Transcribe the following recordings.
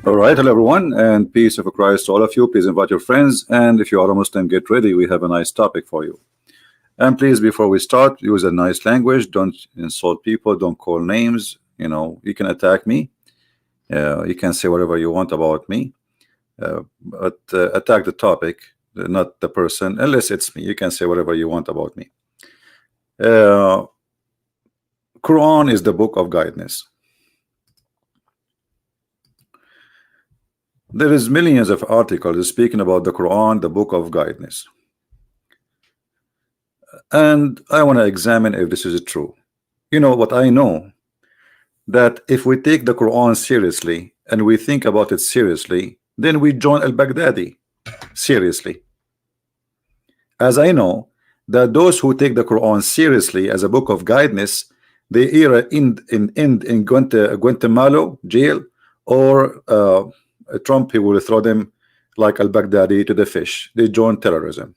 All right, hello everyone, and peace of Christ to all of you. Please invite your friends, and if you are a Muslim, get ready. We have a nice topic for you. And please, before we start, use a nice language. Don't insult people. Don't call names. You can attack me. You can say whatever you want about me, but attack the topic, not the person. Unless it's me, you can say whatever you want about me. Quran is the book of guidance. There is millions of articles speaking about the Quran, the book of guidance. And I want to examine if this is true. You know what I know? That if we take the Quran seriously and we think about it seriously, then we join al-Baghdadi seriously. As I know that those who take the Quran seriously as a book of guidance, they either end in Guantanamo jail, or Trump, he will throw them like al-Baghdadi to the fish. They join terrorism,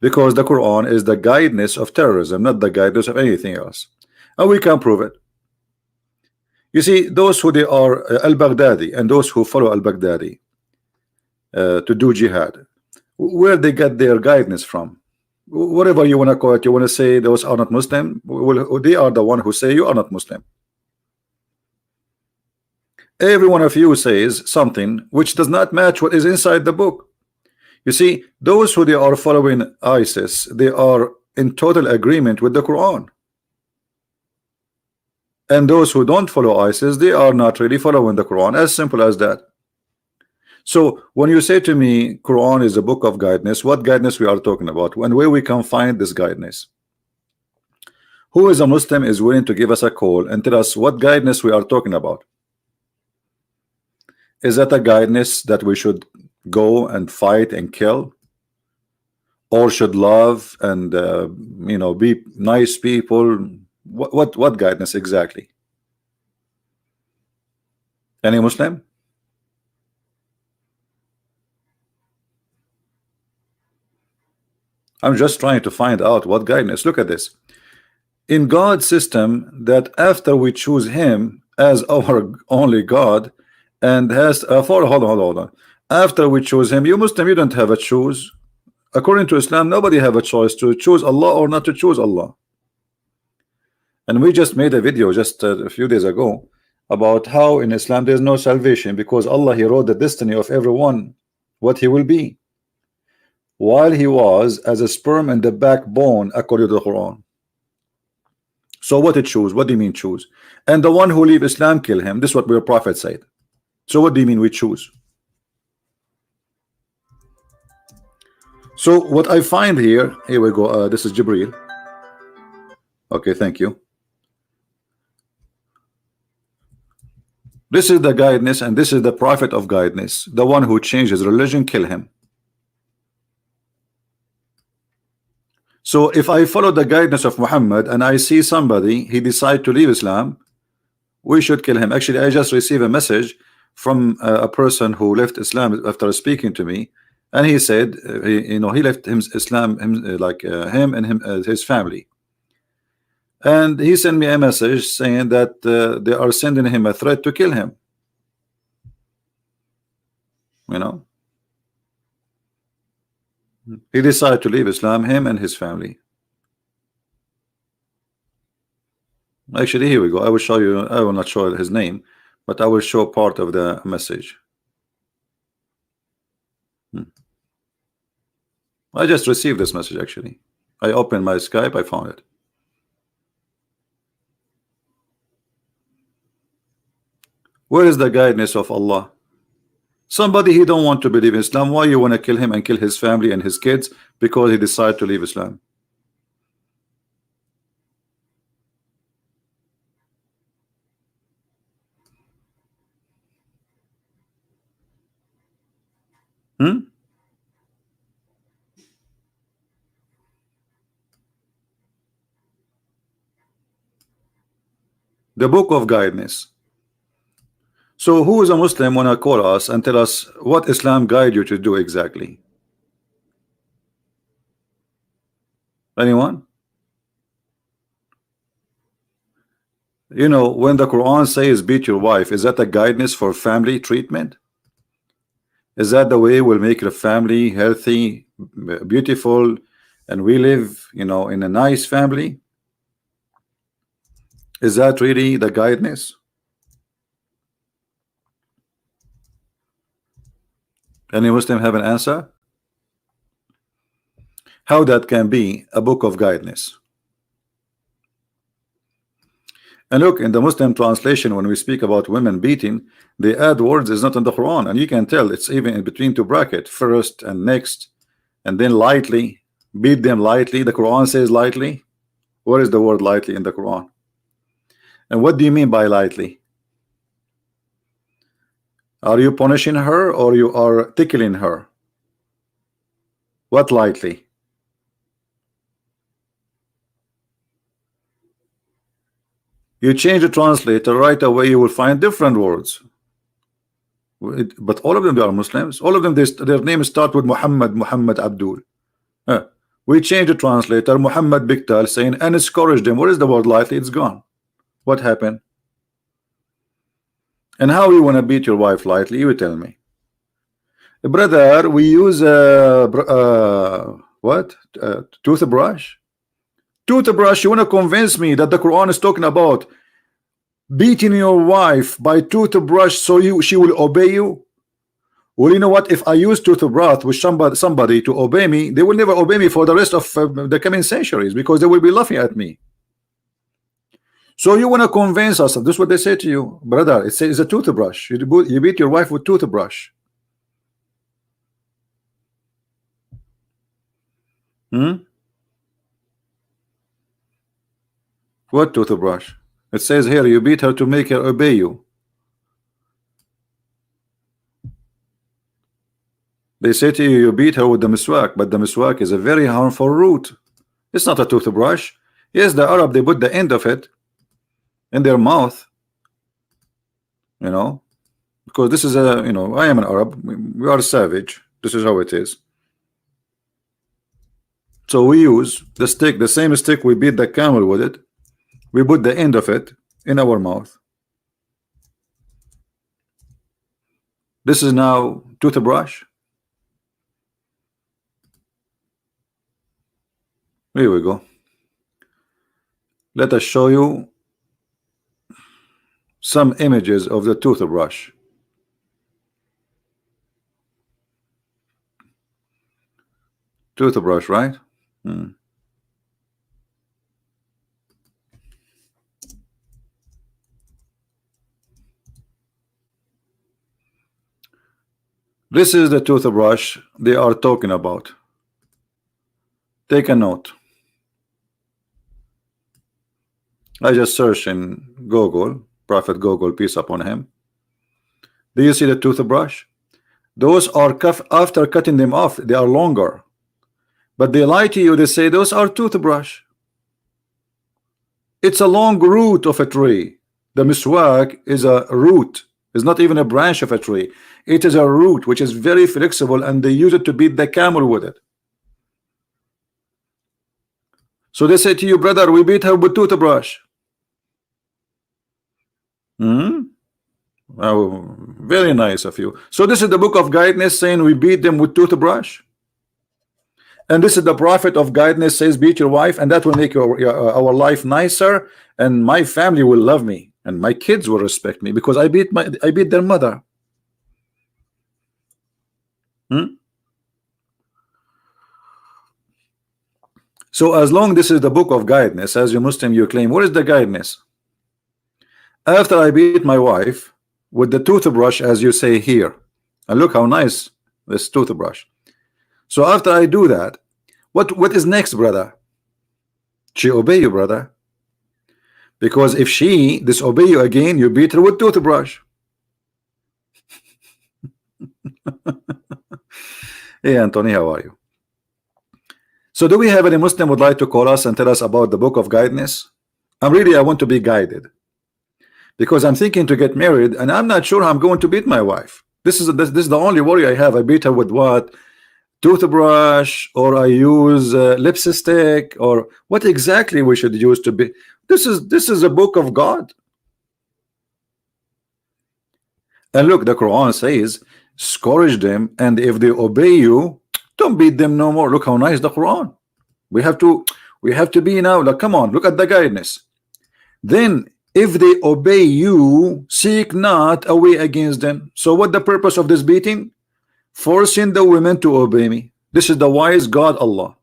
because the Quran is the guidance of terrorism, not the guidance of anything else, and we can prove it. You see, those who they are al-Baghdadi and those who follow al-Baghdadi to do jihad, where they get their guidance from, whatever you want to call it, you want to say those are not Muslim, well, they are the one who say you are not Muslim. Every one of you says something which does not match what is inside the book. You see, those who they are following ISIS, they are in total agreement with the Quran. And those who don't follow ISIS, they are not really following the Quran. As simple as that. So when you say to me Quran is a book of guidance, what guidance we are talking about, and where we can find this guidance? Who is a Muslim is willing to give us a call and tell us what guidance we are talking about? Is that a guidance that we should go and fight and kill, or should love and be nice people? What guidance exactly? Any Muslim? I'm just trying to find out what guidance. Look at this. In God's system, that after we choose him as our only God, and has hold on. After we choose him, you Muslim, you don't have a choose. According to Islam, nobody have a choice to choose Allah or not to choose Allah. And we just made a video just a few days ago about how in Islam there is no salvation, because Allah, he wrote the destiny of everyone, what he will be, while he was as a sperm in the backbone, according to the Quran. So what it choose? What do you mean choose? And the one who leave Islam, kill him. This is what your prophet said. So what do you mean we choose? So what I find here we go. This is Jibril. Okay, thank you. This is the guidance, and this is the prophet of guidance. The one who changes religion, kill him. So if I follow the guidance of Muhammad and I see somebody, he decide to leave Islam, we should kill him. Actually, I just received a message from a person who left Islam after speaking to me, and he said he left Islam, him and his family, and he sent me a message saying that they are sending him a threat to kill him. He decided to leave Islam, him and his family. Actually, here we go. I will show you. I will not show his name, but I will show part of the message. I just received this message. Actually, I opened my Skype, I found it. Where is the guidance of Allah? Somebody he don't want to believe in Islam, why you want to kill him and kill his family and his kids because he decided to leave Islam? The book of guidance. So who is a Muslim when I call us and tell us what Islam guide you to do exactly? Anyone? You know, when the Quran says beat your wife, is that a guidance for family treatment? Is that the way we'll make your family healthy, beautiful, and we live, you know, in a nice family? Is that really the guidance? Any Muslim have an answer? How that can be a book of guidance? And look, in the Muslim translation, when we speak about women beating, they add words is not in the Quran, and you can tell it's even in between two brackets, first and next, and then lightly, beat them lightly. The Quran says lightly. Where is the word lightly in the Quran? And what do you mean by lightly? Are you punishing her or you are tickling her? What lightly? You change the translator right away, you will find different words. But all of them, they are Muslims. All of them, their names start with Muhammad, Muhammad Abdul. We change the translator, Muhammad Biktal, saying and discourage them. What is the word lightly? It's gone. What happened? And how you want to beat your wife lightly? You tell me. Brother, we use toothbrush. Toothbrush. You want to convince me that the Quran is talking about beating your wife by toothbrush so she will obey you? Well, you know what? If I use toothbrush with somebody to obey me, they will never obey me for the rest of the coming centuries because they will be laughing at me. So you want to convince us? This is what they say to you, brother. It says it's a toothbrush. You beat your wife with toothbrush. What toothbrush? It says here you beat her to make her obey you. They say to you, you beat her with the miswak, but the miswak is a very harmful root. It's not a toothbrush. Yes, the Arab, they put the end of it in their mouth, you know, because this is a, you know, I am an Arab. We are savage. This is how it is. So we use the stick, the same stick we beat the camel with it. We put the end of it in our mouth. This is now toothbrush. Here we go. Let us show you some images of the toothbrush. Toothbrush, right? This is the toothbrush they are talking about. Take a note. I just searched in Google, Prophet Google, peace upon him. Do you see the toothbrush? Those are after cutting them off, they are longer. But they lie to you, they say those are toothbrush. It's a long root of a tree. The miswak is a root. It's not even a branch of a tree. It is a root which is very flexible, and they use it to beat the camel with it. So they say to you, brother, we beat her with toothbrush. Oh, very nice of you. So this is the book of guidance saying we beat them with toothbrush. And this is the prophet of guidance says beat your wife, and that will make our life nicer, and my family will love me, and my kids will respect me because I beat their mother. So as long this is the book of guidance, as you Muslim you claim, what is the guidance? After I beat my wife with the toothbrush, as you say here, and look how nice this toothbrush. So after I do that, what is next, brother? She obey you, brother. Because if she disobey you again, you beat her with toothbrush. Hey Anthony, how are you? So do we have any Muslim would like to call us and tell us about the book of guidance? I want to be guided, because I'm thinking to get married and I'm not sure how I'm going to beat my wife. This is the only worry I have. I beat her with what? Toothbrush, or I use lipstick, or what exactly we should use to be. This is a book of God. And look, the Quran says, scourge them, and if they obey you, don't beat them no more. Look how nice the Quran. We have to be now. Like, come on, look at the guidance. Then if they obey you, seek not away against them. So what the purpose of this beating? Forcing the women to obey me. This is the wise God, Allah.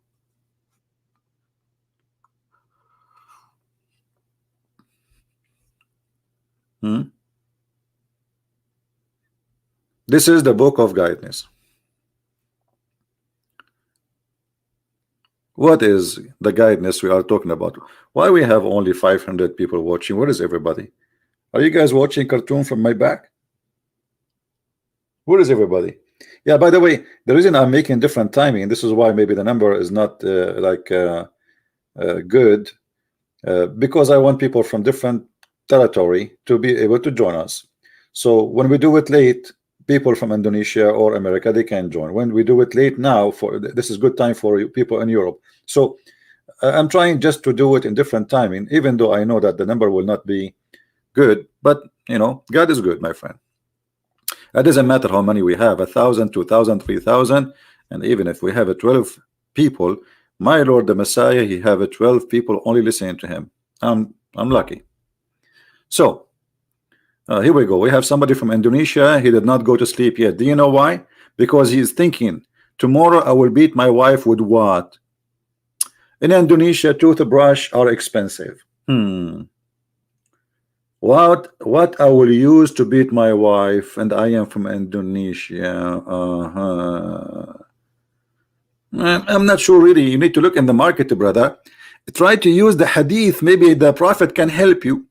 This is the book of guidance. What is the guidance we are talking about? Why we have only 500 people watching? Where is everybody? Are you guys watching cartoon from my back? Where is everybody? Yeah, by the way, the reason I'm making different timing, this is why maybe the number is not good, because I want people from different territory to be able to join us. So when we do it late, people from Indonesia or America, they can join. When we do it late now, for this is good time for people in Europe. So I'm trying just to do it in different timing, even though I know that the number will not be good, but you know, God is good, my friend. It doesn't matter how many we have, 1,000, 2,000, 3,000, and even if we have 12 people, my Lord the Messiah, he have 12 people only listening to him. I'm lucky. So here we go. We have somebody from Indonesia. He did not go to sleep yet. Do you know why? Because he's thinking, tomorrow I will beat my wife with what? In Indonesia, toothbrush are expensive. What I will use to beat my wife, and I am from Indonesia. I'm not sure really. You need to look in the market, brother. Try to use the hadith. Maybe the prophet can help you.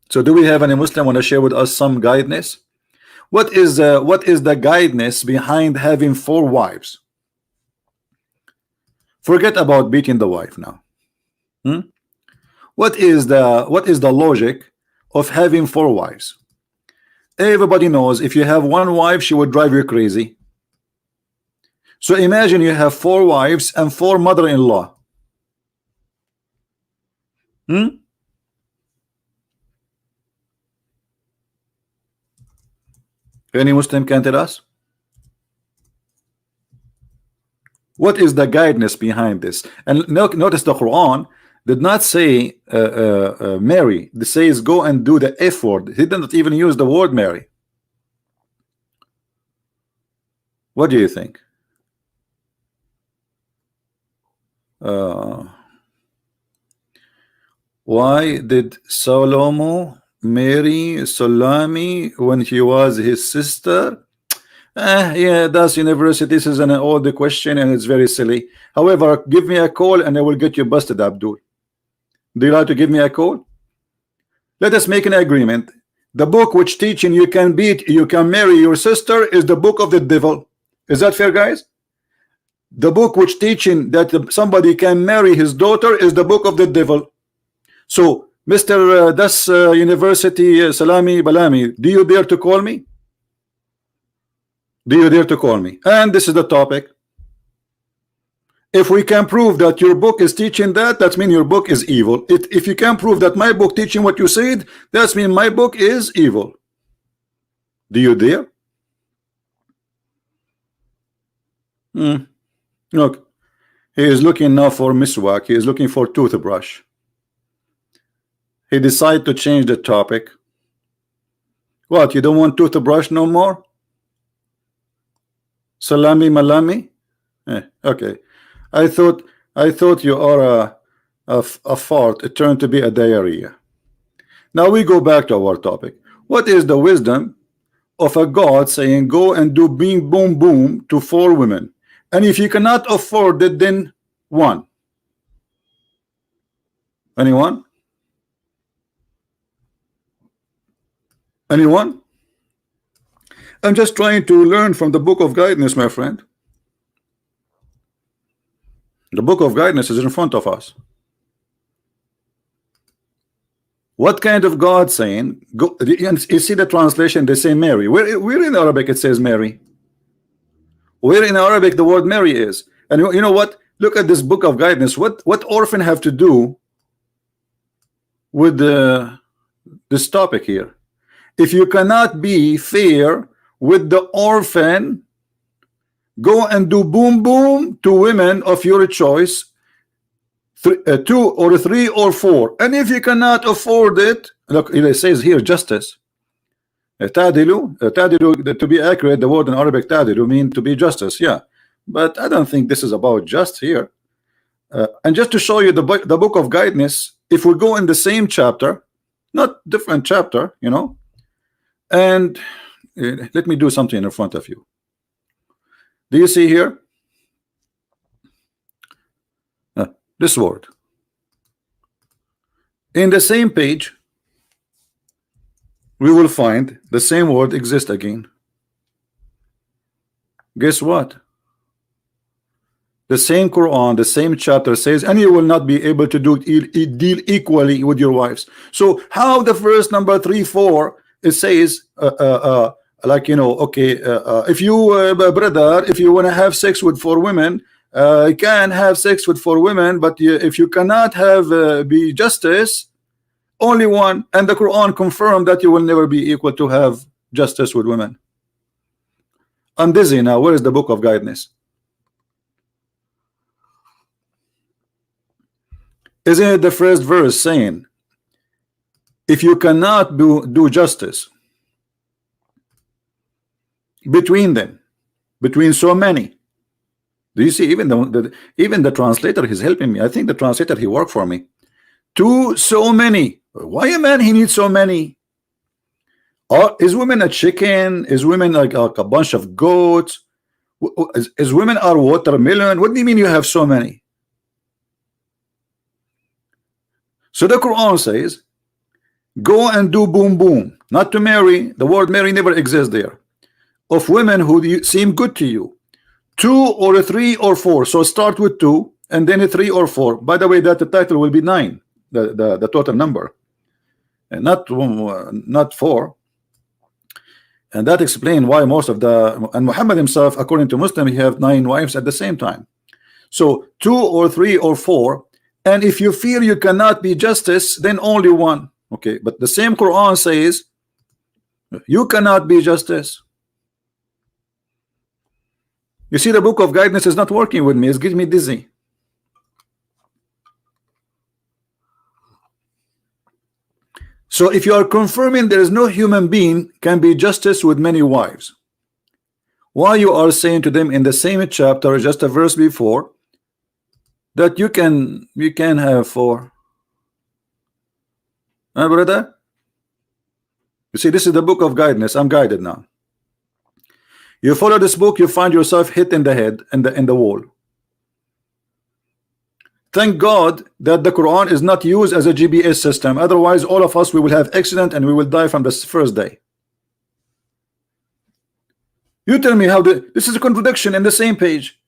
So do we have any Muslim want to share with us some guidance? What is the guidance behind having 4 wives? Forget about beating the wife now. What is the logic of having 4 wives? Everybody knows if you have 1 wife, she would drive you crazy. So imagine you have 4 wives and 4 mother-in-law. Any Muslim can tell us? What is the guidance behind this? And notice the Quran did not say marry. It says go and do the F word. He didn't even use the word marry. What do you think? Why did Salomo marry Salami when he was his sister? Yeah, that's university. This is an old question and it's very silly. However, give me a call and I will get you busted, Abdul. Do you like to give me a call? Let us make an agreement. The book which teaching you can marry your sister is the book of the devil. Is that fair, guys? The book which teaching that somebody can marry his daughter is the book of the devil. So, Mr. Das University Salami Balami, do you dare to call me? Do you dare to call me? And this is the topic. If we can prove that your book is teaching that means your book is evil. If you can prove that my book teaching what you said, that means my book is evil. Do you dare? Look, he is looking now for miswak. He is looking for toothbrush. He decided to change the topic. What, you don't want toothbrush no more? Salami malami? Okay. I thought you are a fart. It turned to be a diarrhea. Now we go back to our topic. What is the wisdom of a God saying go and do bing boom boom to 4 women? And if you cannot afford it, then 1. Anyone? Anyone? I'm just trying to learn from the book of guidance, my friend. The book of guidance is in front of us. What kind of God saying? Go, you see the translation, they say Mary. Where in Arabic it says Mary? Where in Arabic the word Mary is? And you know what? Look at this book of guidance. What orphan have to do? with this topic here. If you cannot be fair with the orphan, go and do boom boom to women of your choice, 2 or 3 or 4. And if you cannot afford it, look, it says here justice. Tadilu, to be accurate, the word in Arabic tadilu means to be justice, yeah. But I don't think this is about just here. And just to show you the book of guidance, if we go in the same chapter, not different chapter, you know, and let me do something in front of you. Do you see here this word in the same page? We will find the same word exist again. Guess what? The same Quran, the same chapter says, and you will not be able to deal equally with your wives. So how the first number 3, 4, it says like, you know, okay, if you brother, if you want to have sex with 4 women, you can have sex with 4 women, but if you cannot have be justice, only one. And the Quran confirmed that you will never be equal to have justice with women. I'm dizzy now. Where is the book of guidance? Isn't it the first verse saying, if you cannot do justice between them, between so many? Do you see? Even the translator is helping me. I think the translator, he worked for me. To so many. Why a man he needs so many? Or is women a chicken? Is women like a bunch of goats? Is women are watermelon? What do you mean you have so many? So the Quran says, go and do boom boom, not to marry. The word marry never exists there. Of women who seem good to you, 2 or 3 or 4. So start with 2 and then 3 or 4. By the way, that the title will be 9, the total number, and not 4. And that explains why most of and Muhammad himself, according to Muslim, he have 9 wives at the same time. So 2 or 3 or 4. And if you feel you cannot be justice, then only one. Okay, but the same Quran says you cannot be justice. You see, the book of guidance is not working with me. It's getting me dizzy. So if you are confirming there is no human being can be justice with many wives, why you are saying to them in the same chapter, just a verse before, that you can have 4? Brother, you see, this is the book of guidance. I'm guided now. You follow this book, you find yourself hit in the head and in the wall. Thank God that the Quran is not used as a GPS system. Otherwise, all of us, we will have accident and we will die from the first day. You tell me how this is a contradiction in the same page.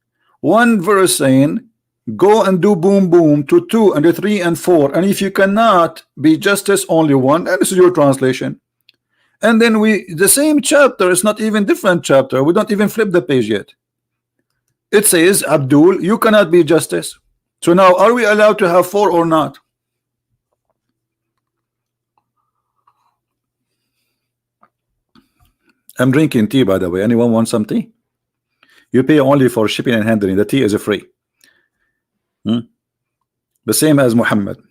One verse saying, go and do boom boom to 2 and 3 and 4. And if you cannot be justice, only one. And this is your translation. And then the same chapter, it's not even different chapter. We don't even flip the page yet. It says, Abdul, you cannot be justice. So now, are we allowed to have 4 or not? I'm drinking tea, by the way. Anyone want some tea? You pay only for shipping and handling. The tea is free. The same as Muhammad.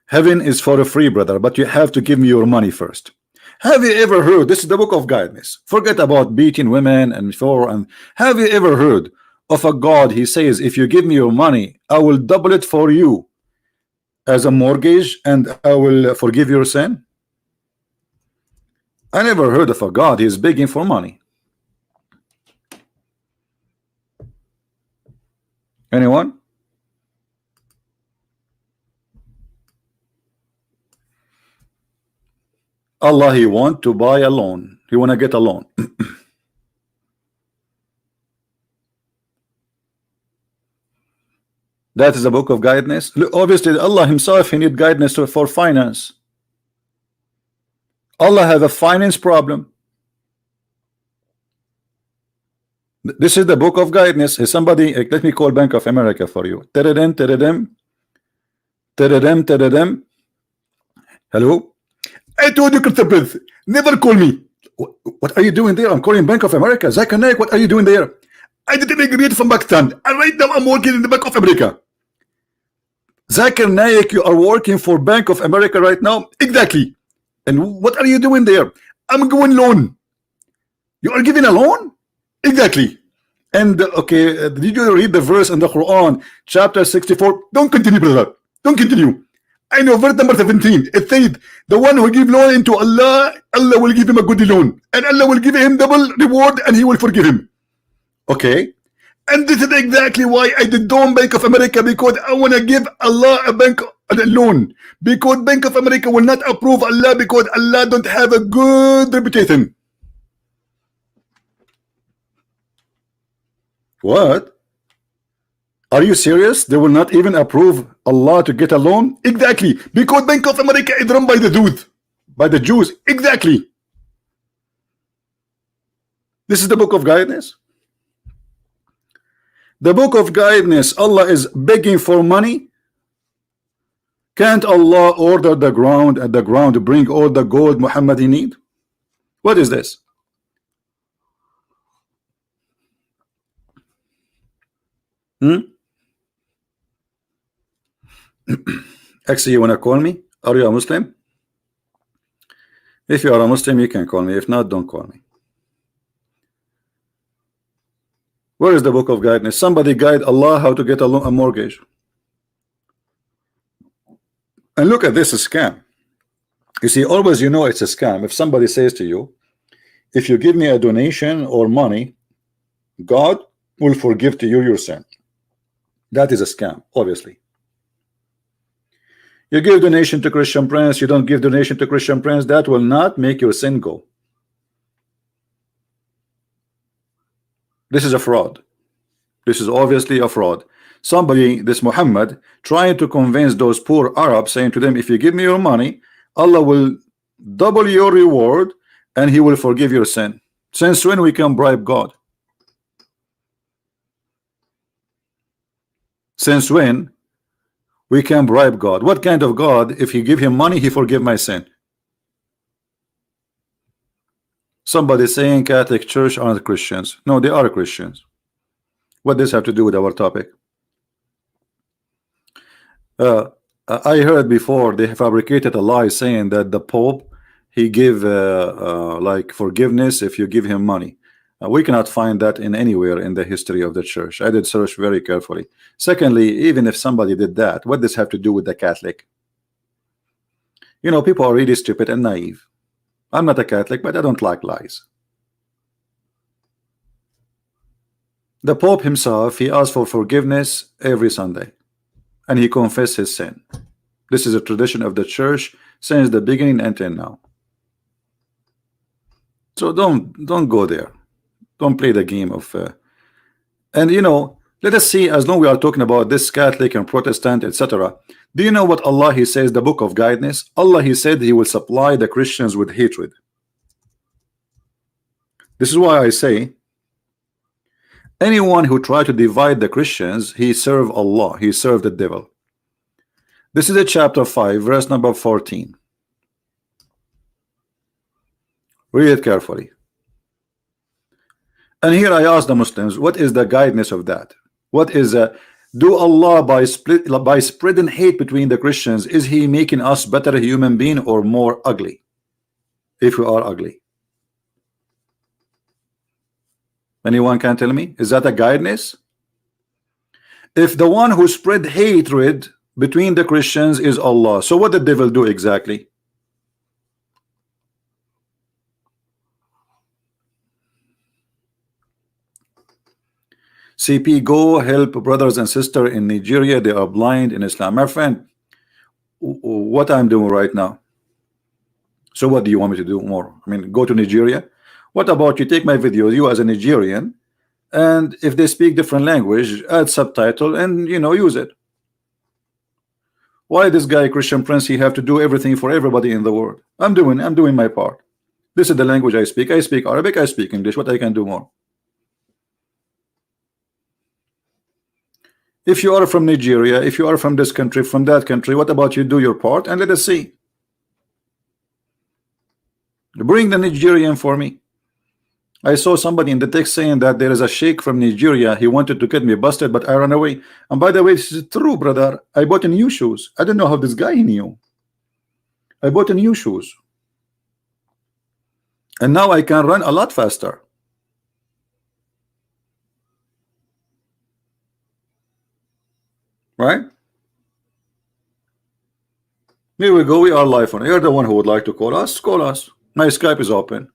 Heaven is for a free, brother, but you have to give me your money first. Have you ever heard? This is the book of guidance. Forget about beating women and have you ever heard of a God? He says, if you give me your money, I will double it for you as a mortgage, and I will forgive your sin. I never heard of a God. He's begging for money. Anyone? Allah, he want to buy a loan. He want to get a loan. That is a book of guidance. Obviously, Allah himself, he need guidance for finance. Allah have a finance problem. This is the book of guidance. Somebody, let me call Bank of America for you. Hello? I told you, Christopher, never call me. What are you doing there? I'm calling Bank of America. Zakir Naik, what are you doing there? I didn't immigrate from Pakistan, and right now I'm working in the Bank of America. Zakir Naik, you are working for Bank of America right now? Exactly. And what are you doing there? I'm going loan. You are giving a loan? Exactly. And okay, did you read the verse in the Quran, chapter 64? Don't continue, brother. Don't continue. I know verse number 17. It said, the one who give loan into Allah, Allah will give him a good loan, and Allah will give him double reward, and He will forgive him. Okay. And this is exactly why I did don't Bank of America, because I want to give Allah a bank a loan, because Bank of America will not approve Allah, because Allah don't have a good reputation. What? Are you serious? They will not even approve Allah to get a loan? Exactly, because Bank of America is run by the Jews. By the Jews, exactly. This is the book of guidance. The book of guidance, Allah is begging for money. Can't Allah order the ground and the ground to bring all the gold Muhammad need? What is this? Actually, you wanna call me? Are you a Muslim? If you are a Muslim, you can call me. If not, don't call me. Where is the book of guidance? Somebody guide Allah how to get a mortgage. And look at this scam. You see, always you know it's a scam. If somebody says to you, if you give me a donation or money, God will forgive to you your sin. That is a scam, obviously. You give donation to Christian Prince, you don't give donation to Christian Prince, that will not make your sin go. This is a fraud. This is obviously a fraud. Somebody, this Muhammad, trying to convince those poor Arabs, saying to them, if you give me your money, Allah will double your reward and He will forgive your sin. Since when we can bribe God? Since when we can bribe God? What kind of God, if you give Him money, He forgive my sin? Somebody saying Catholic Church aren't Christians. No, they are Christians. What does this have to do with our topic? I heard before they fabricated a lie saying that the Pope, he give like forgiveness if you give him money. We cannot find that in anywhere in the history of the church. I did search very carefully. Secondly, even if somebody did that, what does this have to do with the Catholic? You know, people are really stupid and naive. I'm not a Catholic, but I don't like lies. The Pope himself, he asked for forgiveness every Sunday, and he confessed his sin. This is a tradition of the church since the beginning until now. So don't go there. Don't play the game of and you know, let us see, as long we are talking about this Catholic and Protestant, etc. Do you know what Allah He says, the book of guidance? Allah He said He will supply the Christians with hatred. This is why I say anyone who try to divide the Christians, he serve Allah, he serve the devil. This is a chapter 5, verse number 14. Read it carefully. And here I ask the Muslims, what is the guidance of that? What is do Allah by spreading hate between the Christians, is He making us better human being or more ugly? If we are ugly, anyone can tell me, is that a guidance? If the one who spread hatred between the Christians is Allah, so what did the devil do exactly? CP, go help brothers and sisters in Nigeria, they are blind in Islam. My friend, what I'm doing right now, so what do you want me to do more? I mean, go to Nigeria? What about you take my videos, you as a Nigerian, and if they speak different language, add subtitle and, you know, use it. Why this guy Christian Prince, he have to do everything for everybody in the world? I'm doing my part. This is the language I speak Arabic, I speak English. What I can do more? If you are from Nigeria, if you are from this country, from that country, what about you do your part and let us see. Bring the Nigerian for me. I saw somebody in the text saying that there is a sheikh from Nigeria. He wanted to get me busted, but I ran away. And by the way, this is true, brother. I bought a new shoes. I don't know how this guy knew. I bought a new shoes. And now I can run a lot faster. Right? Here we go. We are live on. You're the one who would like to call us. Call us. My Skype is open.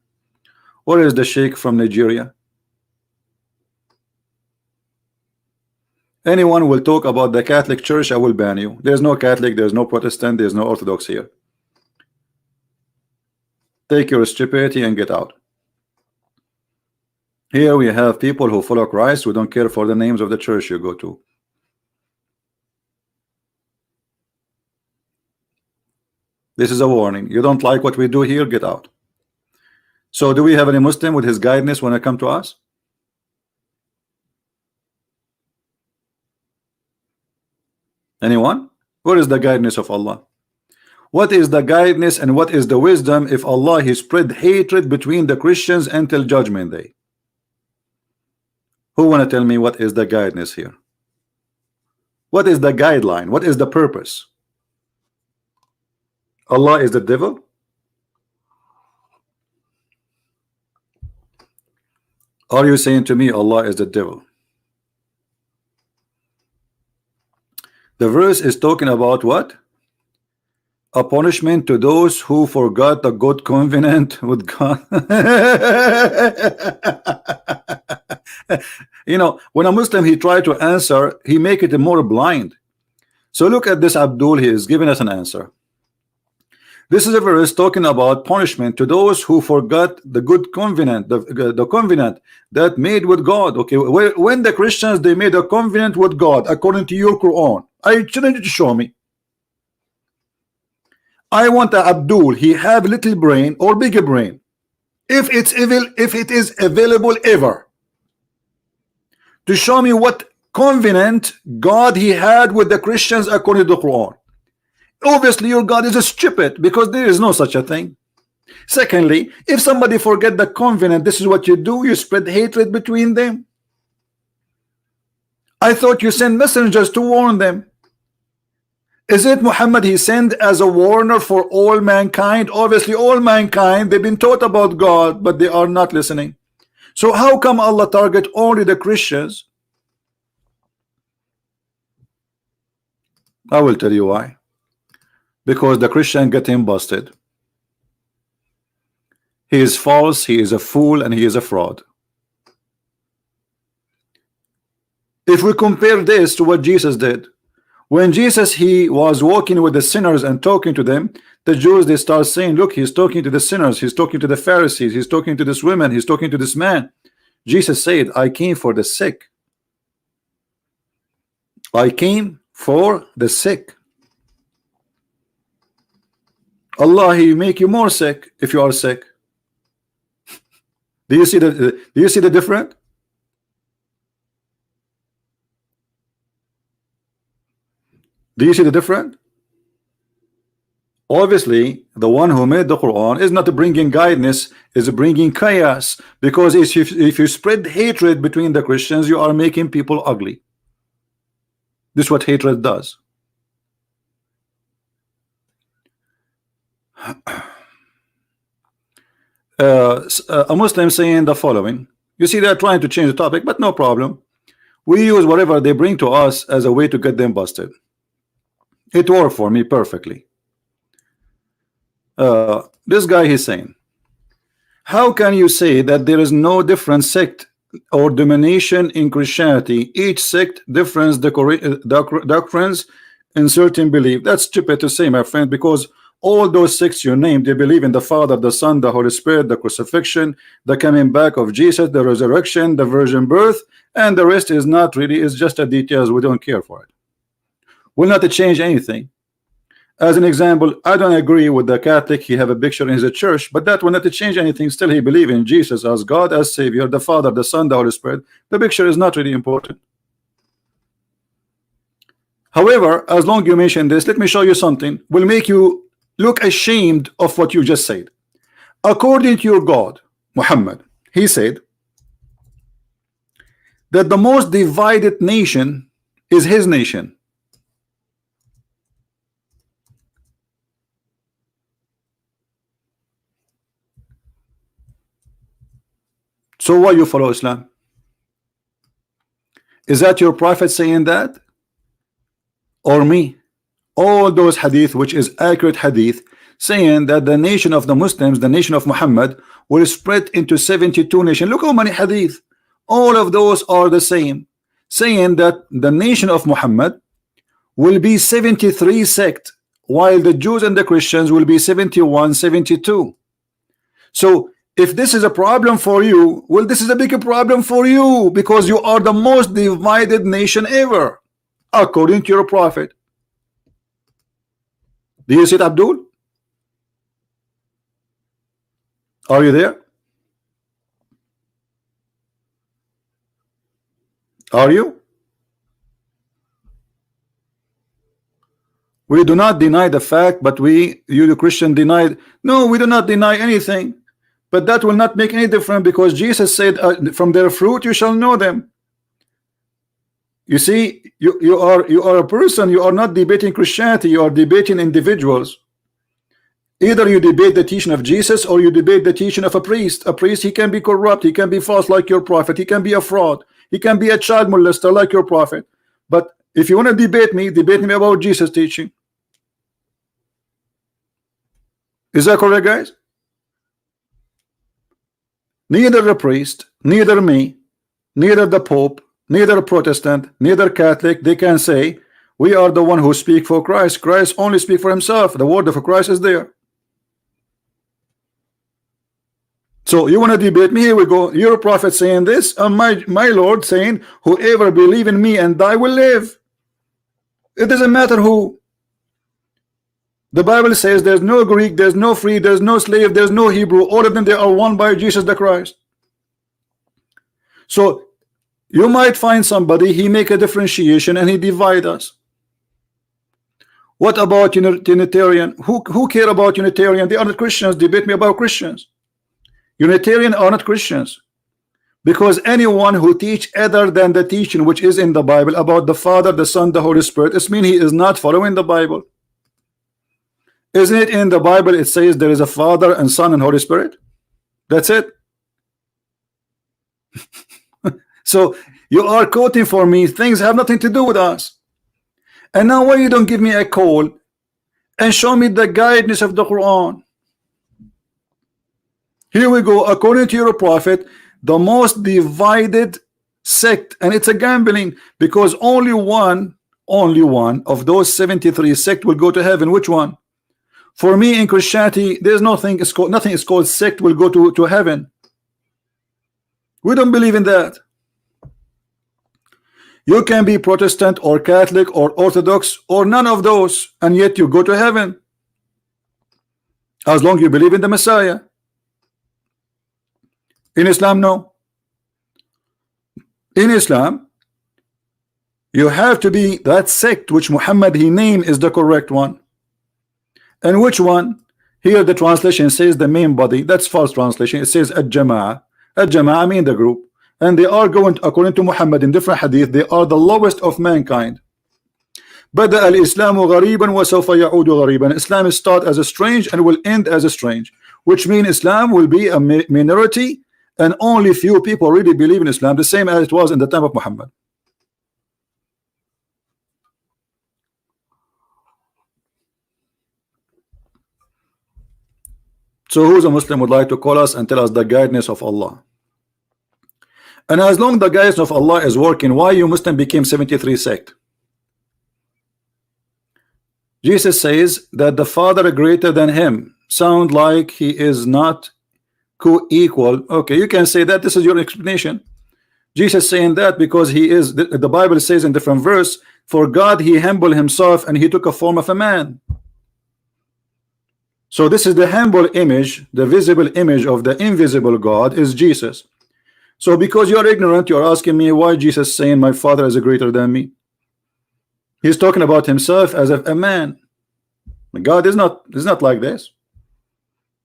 Where is the sheikh from Nigeria? Anyone will talk about the Catholic Church, I will ban you. There's no Catholic, there's no Protestant, there's no Orthodox here. Take your stupidity and get out. Here we have people who follow Christ who don't care for the names of the church you go to. This is a warning. You don't like what we do here, get out. So do we have any Muslim with his guidance when it comes to us? Anyone? Where is the guidance of Allah? What is the guidance and what is the wisdom if Allah he spread hatred between the Christians until judgment day? Who want to tell me what is the guidance here? What is the guideline? What is the purpose? Allah is the devil? Are you saying to me Allah is the devil? The verse is talking about what? A punishment to those who forgot the good covenant with God. You know, when a Muslim he tried to answer, he make it more blind. So look at this Abdul, he is giving us an answer. This is a verse talking about punishment to those who forgot the good covenant, the covenant that made with God. Okay, when the Christians they made a covenant with God according to your Quran, I challenge you to show me. I want a Abdul. He have little brain or bigger brain. If it's evil, if it is available ever, to show me what covenant God he had with the Christians according to the Quran. Obviously your God is a stupid because there is no such a thing. Secondly, if somebody forget the covenant, this is what you do, you spread hatred between them. I thought you send messengers to warn them. Is it Muhammad he sent as a warner for all mankind? Obviously all mankind they've been taught about God but they are not listening. So how come Allah target only the Christians? I will tell you why. Because the Christian get him busted. He is false, he is a fool, and he is a fraud. If we compare this to what Jesus did, when Jesus he was walking with the sinners and talking to them, the Jews they start saying, look, he's talking to the sinners, he's talking to the Pharisees, he's talking to this woman, he's talking to this man. Jesus said, I came for the sick. I came for the sick. Allah he make you more sick if you are sick. Do you see the difference? Do you see the difference? Obviously the one who made the Quran is not bringing guidance, is bringing chaos, because if you spread hatred between the Christians you are making people ugly. This is what hatred does. A Muslim saying the following. You see they are trying to change the topic, but no problem. We use whatever they bring to us as a way to get them busted. It worked for me perfectly. This guy he's saying, how can you say that there is no different sect or domination in Christianity? Each sect different doctrines in certain belief. That's stupid to say, my friend, because all those sects you named, they believe in the Father, the Son, the Holy Spirit, the crucifixion, the coming back of Jesus, the resurrection, the virgin birth, and the rest is not really, it's just a details. We don't care for it. Will not change anything. As an example, I don't agree with the Catholic, he have a picture in his church, but that will not change anything. Still he believe in Jesus as God, as Savior, the Father, the Son, the Holy Spirit. The picture is not really important. However, as long as you mention this, let me show you something will make you look ashamed of what you just said. According to your God, Muhammad, he said that the most divided nation is his nation. So why you follow Islam? Is that your prophet saying that, or me? All those hadith, which is accurate hadith, saying that the nation of the Muslims, the nation of Muhammad, will spread into 72 nations. Look how many hadith. All of those are the same, saying that the nation of Muhammad will be 73 sect, while the Jews and the Christians will be 71, 72. So if this is a problem for you, well, this is a bigger problem for you, because you are the most divided nation ever, according to your prophet. Do you see it, Abdul? Are you there? Are you? We do not deny the fact, but you the Christian denied. No, we do not deny anything, but that will not make any difference, because Jesus said, from their fruit you shall know them. You see, you are a person. You are not debating Christianity, you are debating individuals. Either you debate the teaching of Jesus, or you debate the teaching of a priest. A priest, he can be corrupt, he can be false like your prophet, he can be a fraud, he can be a child molester like your prophet. But if you want to debate me about Jesus' teaching. Is that correct, guys? Neither the priest, neither me, neither the Pope, neither Protestant, neither Catholic, they can say we are the one who speak for Christ. Christ only speak for himself. The word of Christ is there. So you want to debate me? Here we go. Your prophet saying this, and my Lord saying, whoever believe in me and die will live. It doesn't matter who. The Bible says there's no Greek, there's no free, there's no slave, there's no Hebrew. All of them, they are one by Jesus the Christ. So you might find somebody, he make a differentiation and he divide us. What about Unitarian? Who care about Unitarian? They are not Christians. Debate me about Christians. Unitarian are not Christians, because anyone who teach other than the teaching which is in the Bible about the Father, the Son, the Holy Spirit, it means he is not following the Bible. Isn't it in the Bible it says there is a Father and Son and Holy Spirit? That's it. So you are quoting for me things have nothing to do with us. And now why you don't give me a call and show me the guidance of the Quran? Here we go. According to your prophet, the most divided sect, and it's a gambling, because only one of those 73 sect will go to heaven. Which one? For me in Christianity, there's nothing is called sect will go to heaven. We don't believe in that. You can be Protestant or Catholic or Orthodox or none of those, and yet you go to heaven, as long as you believe in the Messiah. In Islam, no. In Islam, you have to be that sect which Muhammad he named is the correct one. And which one? Here the translation says the main body. That's false translation. It says Al-Jama'ah. Al-Jama'ah mean the group. And they are going to, according to Muhammad in different hadith, they are the lowest of mankind. Bada al-Islamu ghariban wa sawfa ya'udu ghariban. Islam start as a strange and will end as a strange, which means Islam will be a minority, and only few people really believe in Islam, the same as it was in the time of Muhammad. So who's a Muslim would like to call us and tell us the guidance of Allah? And as long the guidance of Allah is working, why you Muslim became 73 sect? Jesus says that the Father greater than him. Sound like he is not co-equal. Okay, you can say that. This is your explanation. Jesus saying that because he is, the Bible says in different verse, for God he humbled himself and he took a form of a man. So this is the humble image, the visible image of the invisible God is Jesus. So because you are ignorant, you are asking me why Jesus saying my Father is greater than me. He's talking about himself as a man. God is not like this.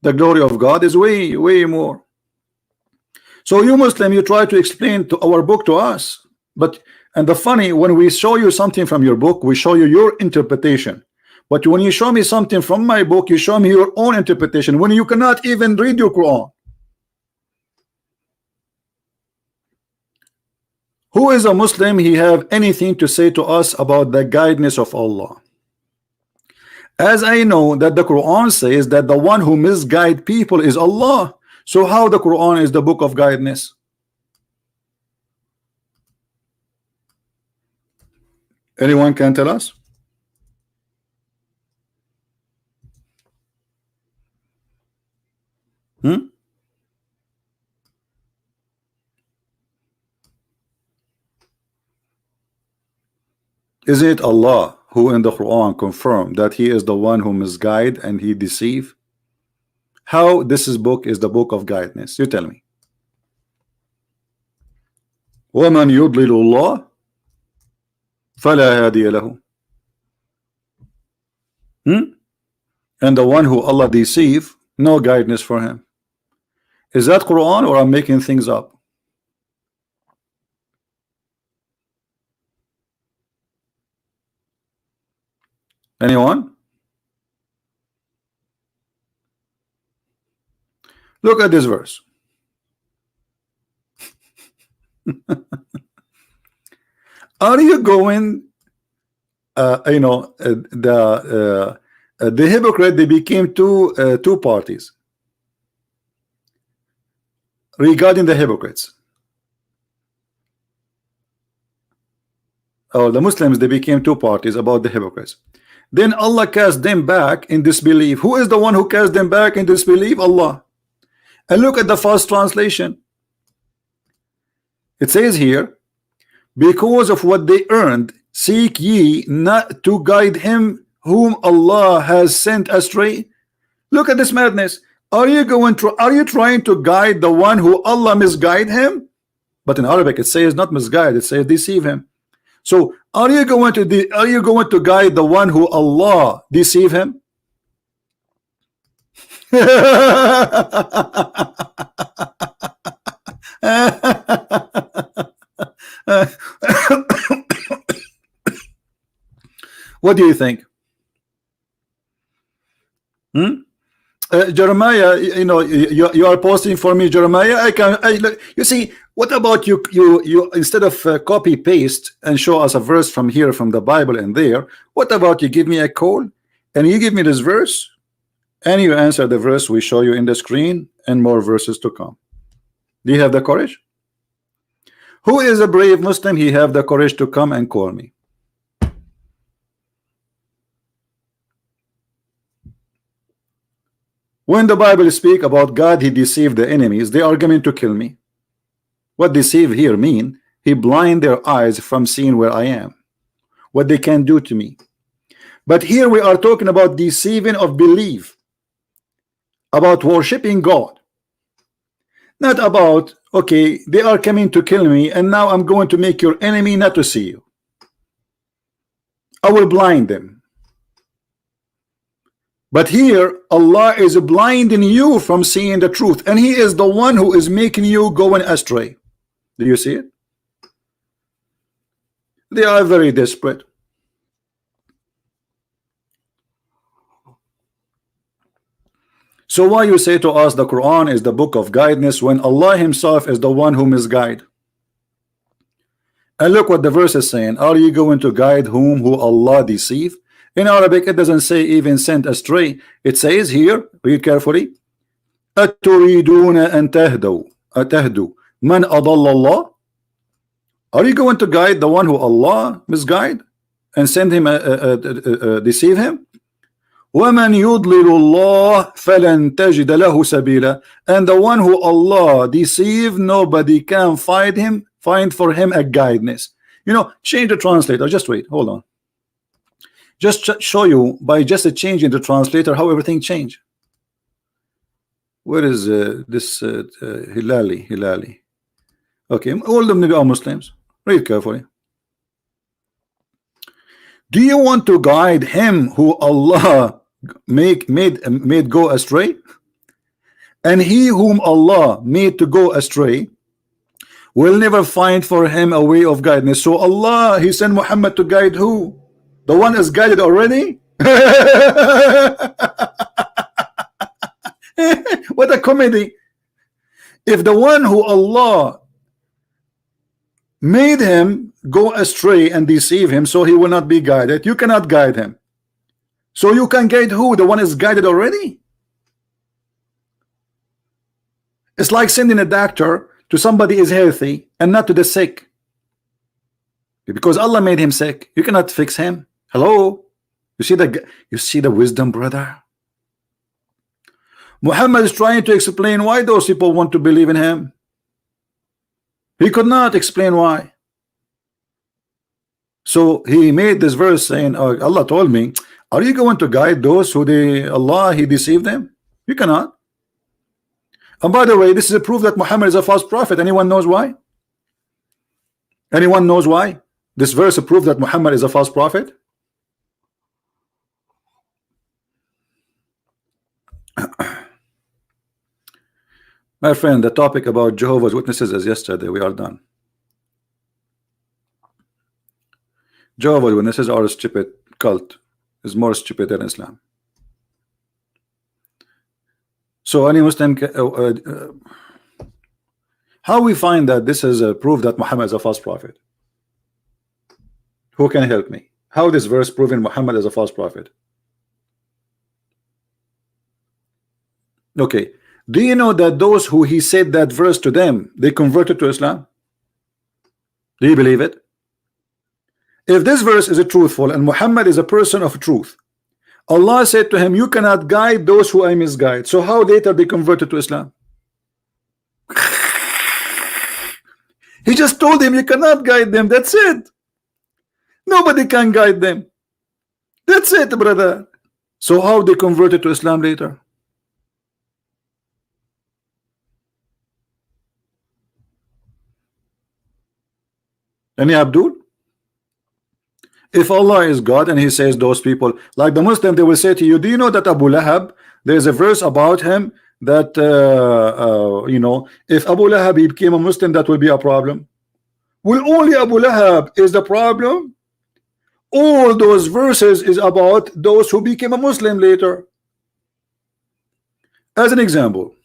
The glory of God is way more. So you Muslim, you try to explain to our book to us, and the funny, when we show you something from your book, we show you your interpretation. But when you show me something from my book, you show me your own interpretation when you cannot even read your Quran. Who is a Muslim? He have anything to say to us about the guidance of Allah? As I know that the Quran says that the one who misguide people is Allah. So how the Quran is the book of guidance? Anyone can tell us? Isn't it Allah who in the Quran confirmed that he is the one who misguide and he deceive? How this book is the book of guidance? You tell me. وَمَنْ يُضْلِلُ اللَّهِ فَلَا هَادِيَ لَهُ. And the one who Allah deceive, no guidance for him. Is that Quran or I'm making things up? Anyone? Look at this verse. Are you going the hypocrite, they became two parties regarding the hypocrites. The Muslims, they became two parties about the hypocrites. Then Allah cast them back in disbelief. Who is the one who cast them back in disbelief? Allah. And look at the first translation. It says here, because of what they earned, seek ye not to guide him whom Allah has sent astray. Look at this madness. Are you trying to guide the one who Allah misguide him? But in Arabic it says not misguide, it says deceive him. So are you going to guide the one who Allah deceive him? What do you think? Jeremiah, you are posting for me, Jeremiah. You see, what about you instead of copy paste and show us a verse from here from the Bible and there, what about you give me a call and you give me this verse and you answer the verse we show you in the screen and more verses to come? Do you have the courage? Who is a brave Muslim? He have the courage to come and call me. When the Bible speak about God, he deceived the enemies, they are coming to kill me. What deceive here mean? He blind their eyes from seeing where I am, what they can do to me. But here we are talking about deceiving of belief, about worshiping God, not about, okay, they are coming to kill me and now I'm going to make your enemy not to see you. I will blind them. But here Allah is blinding you from seeing the truth, and he is the one who is making you going astray. Do you see it? They are very desperate. So why you say to us the Quran is the book of guidance when Allah himself is the one who misguide? And look what the verse is saying. Are you going to guide who Allah deceive? In Arabic it doesn't say even sent astray. It says here, read carefully, أَتُرِيدُونَ أَن تَهْدُوا مَنْ أَضَلَّ اللَّهِ. Are you going to guide the one who Allah misguide and send him deceive him? وَمَنْ يُضْلِلُ اللَّهِ فَلَنْ تَجِدَ لَهُ سَبِيلًا. And the one who Allah deceive, nobody can find for him a guidance. Change the translator. Just wait, hold on. Just show you by just a change in the translator how everything changed. Where is this Hilali? Okay, all of them are Muslims. Read carefully. Do you want to guide him who Allah made go astray? and he whom Allah made to go astray will never find for him a way of guidance. So Allah, he sent Muhammad to guide who? The one is guided already? What a comedy. If the one who Allah made him go astray and deceive him so he will not be guided, you cannot guide him. So you can guide who? The one is guided already? It's like sending a doctor to somebody is healthy and not to the sick, because Allah made him sick. You cannot fix him. Hello? You see the wisdom, brother? Muhammad is trying to explain why those people want to believe in him. He could not explain why. So he made this verse saying, oh, Allah told me, are you going to guide those who Allah he deceived them? You cannot. And by the way, this is a proof that Muhammad is a false prophet. Anyone knows why? Anyone knows why? This verse is a proof that Muhammad is a false prophet. My friend, the topic about Jehovah's Witnesses is yesterday. We are done. Jehovah's Witnesses are a stupid cult. Is more stupid than Islam. So any Muslim, how we find that this is a proof that Muhammad is a false prophet? Who can help me? How this verse proving Muhammad is a false prophet? Okay. Do you know that those who he said that verse to them, they converted to Islam? Do you believe it? If this verse is a truthful and Muhammad is a person of truth, Allah said to him, you cannot guide those who I misguide. So how later they converted to Islam? He just told him you cannot guide them. That's it. Nobody can guide them. That's it, brother. So how they converted to Islam later? Any Abdul? If Allah is God and he says those people, like the Muslim, they will say to you, do you know that Abu Lahab, there's a verse about him that you know, if Abu Lahab he became a Muslim, that will be a problem. Will only Abu Lahab is the problem? All those verses is about those who became a Muslim later. As an example,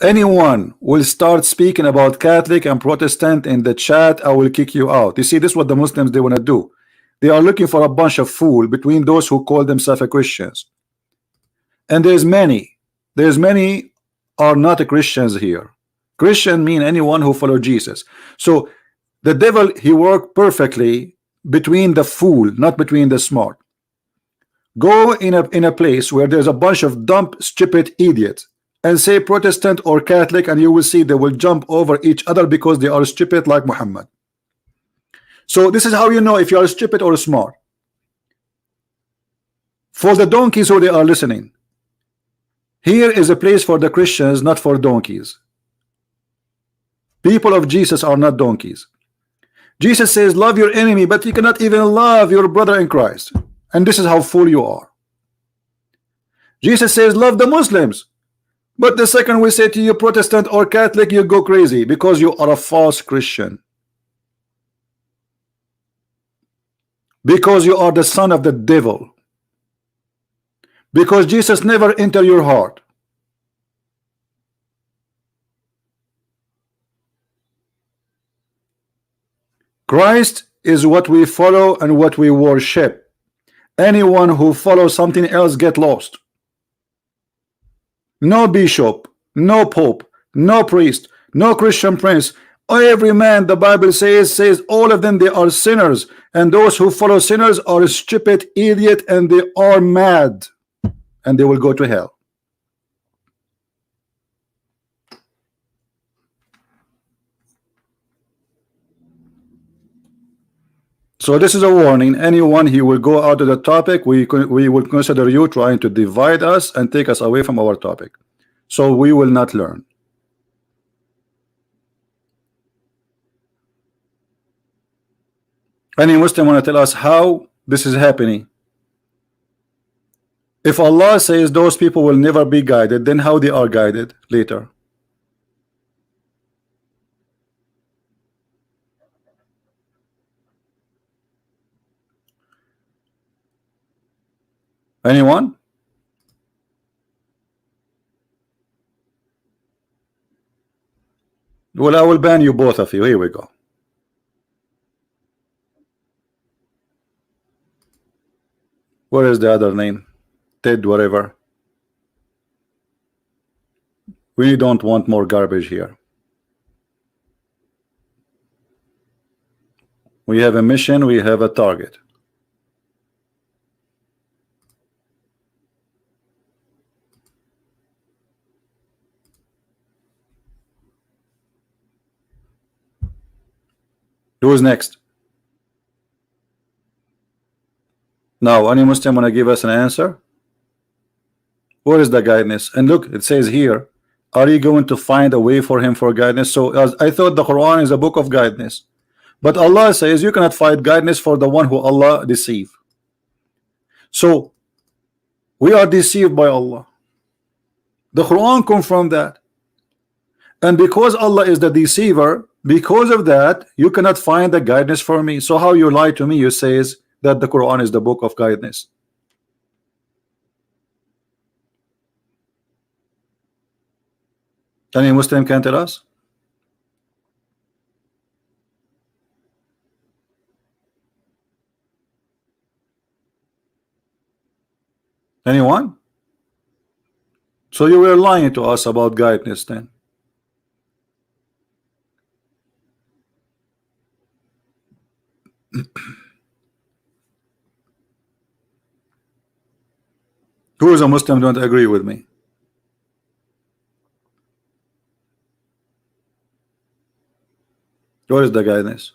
anyone will start speaking about Catholic and Protestant in the chat, I will kick you out. You see, this is what the Muslims they want to do. They are looking for a bunch of fool between those who call themselves Christians. And there's many are not Christians here. Christian mean anyone who follow Jesus. So the devil, he worked perfectly between the fool, not between the smart. Go in a place where there's a bunch of dumb, stupid idiots and say Protestant or Catholic, and you will see they will jump over each other because they are stupid like Muhammad. So this is how you know if you are stupid or smart. For the donkeys who they are listening, here is a place for the Christians, not for donkeys. People of Jesus are not donkeys. Jesus says love your enemy, but you cannot even love your brother in Christ. And this is how fool you are. Jesus says love the Muslims, but the second we say to you Protestant or Catholic, you go crazy because you are a false Christian, because you are the son of the devil, because Jesus never entered your heart. Christ is what we follow and what we worship. Anyone who follows something else get lost. No bishop, no pope, no priest, no Christian prince. Every man, the Bible says all of them, they are sinners, and those who follow sinners are stupid, idiot, and they are mad, and they will go to hell. So this is a warning. Anyone who will go out of the topic, we will consider you trying to divide us and take us away from our topic. So we will not learn. Any Muslim want to tell us how this is happening? If Allah says those people will never be guided, then how they are guided later? Anyone? Well, I will ban you, both of you. Here we go. Where is the other name? Ted, whatever. We don't want more garbage here. We have a mission, we have a target. Who is next? Now, any Muslim want to give us an answer? What is the guidance? And look, it says here, are you going to find a way for him for guidance? So as I thought the Quran is a book of guidance, but Allah says you cannot find guidance for the one who Allah deceive. So we are deceived by Allah. The Quran confirmed that. And because Allah is the deceiver, because of that, you cannot find the guidance for me. So how you lie to me? You says that the Quran is the book of guidance. Any Muslim can tell us? Anyone? So you were lying to us about guidance then. Who is a Muslim don't agree with me? What is the guidance?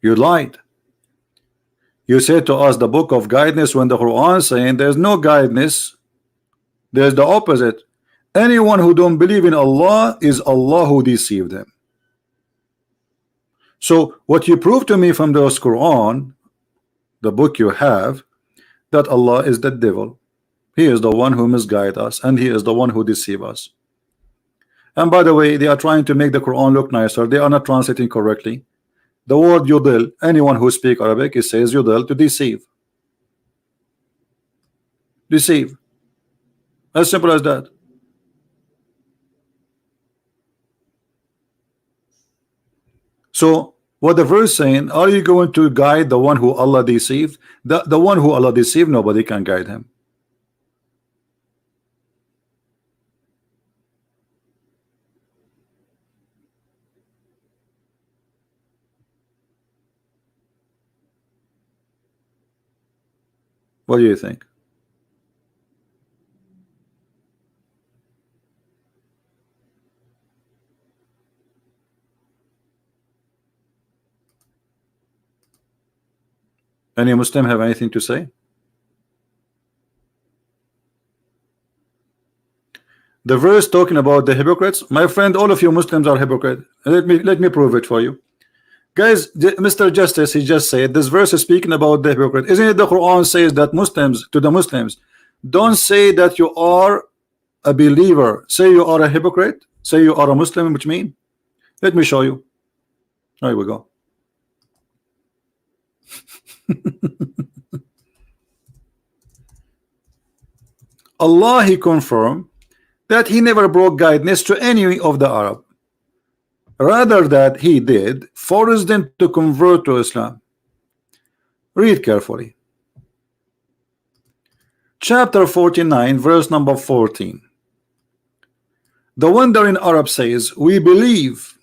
You lied. You said to us the book of guidance when the Quran saying there's no guidance. There's the opposite. Anyone who don't believe in Allah is Allah who deceived them. So what you prove to me from those Quran, the book you have, that Allah is the devil. He is the one who misguide us, and he is the one who deceive us. And by the way, they are trying to make the Quran look nicer. They are not translating correctly. The word yudil, anyone who speak Arabic, it says yudil, to deceive. Deceive. As simple as that. So what the verse saying, are you going to guide the one who Allah deceived? The one who Allah deceived, nobody can guide him. What do you think? Any Muslim have anything to say? The verse talking about the hypocrites, my friend, all of you Muslims are hypocrites. Let me prove it for you. Guys, Mr. Justice, he just said this verse is speaking about the hypocrite. Isn't it the Quran says that Muslims, to the Muslims, don't say that you are a believer, say you are a hypocrite, say you are a Muslim, which mean, let me show you. There we go. Allah, he confirmed that he never brought guidance to any of the Arab. Rather that he did force them to convert to Islam. Read carefully. Chapter 49, verse number 14. The wandering Arab says, we believe.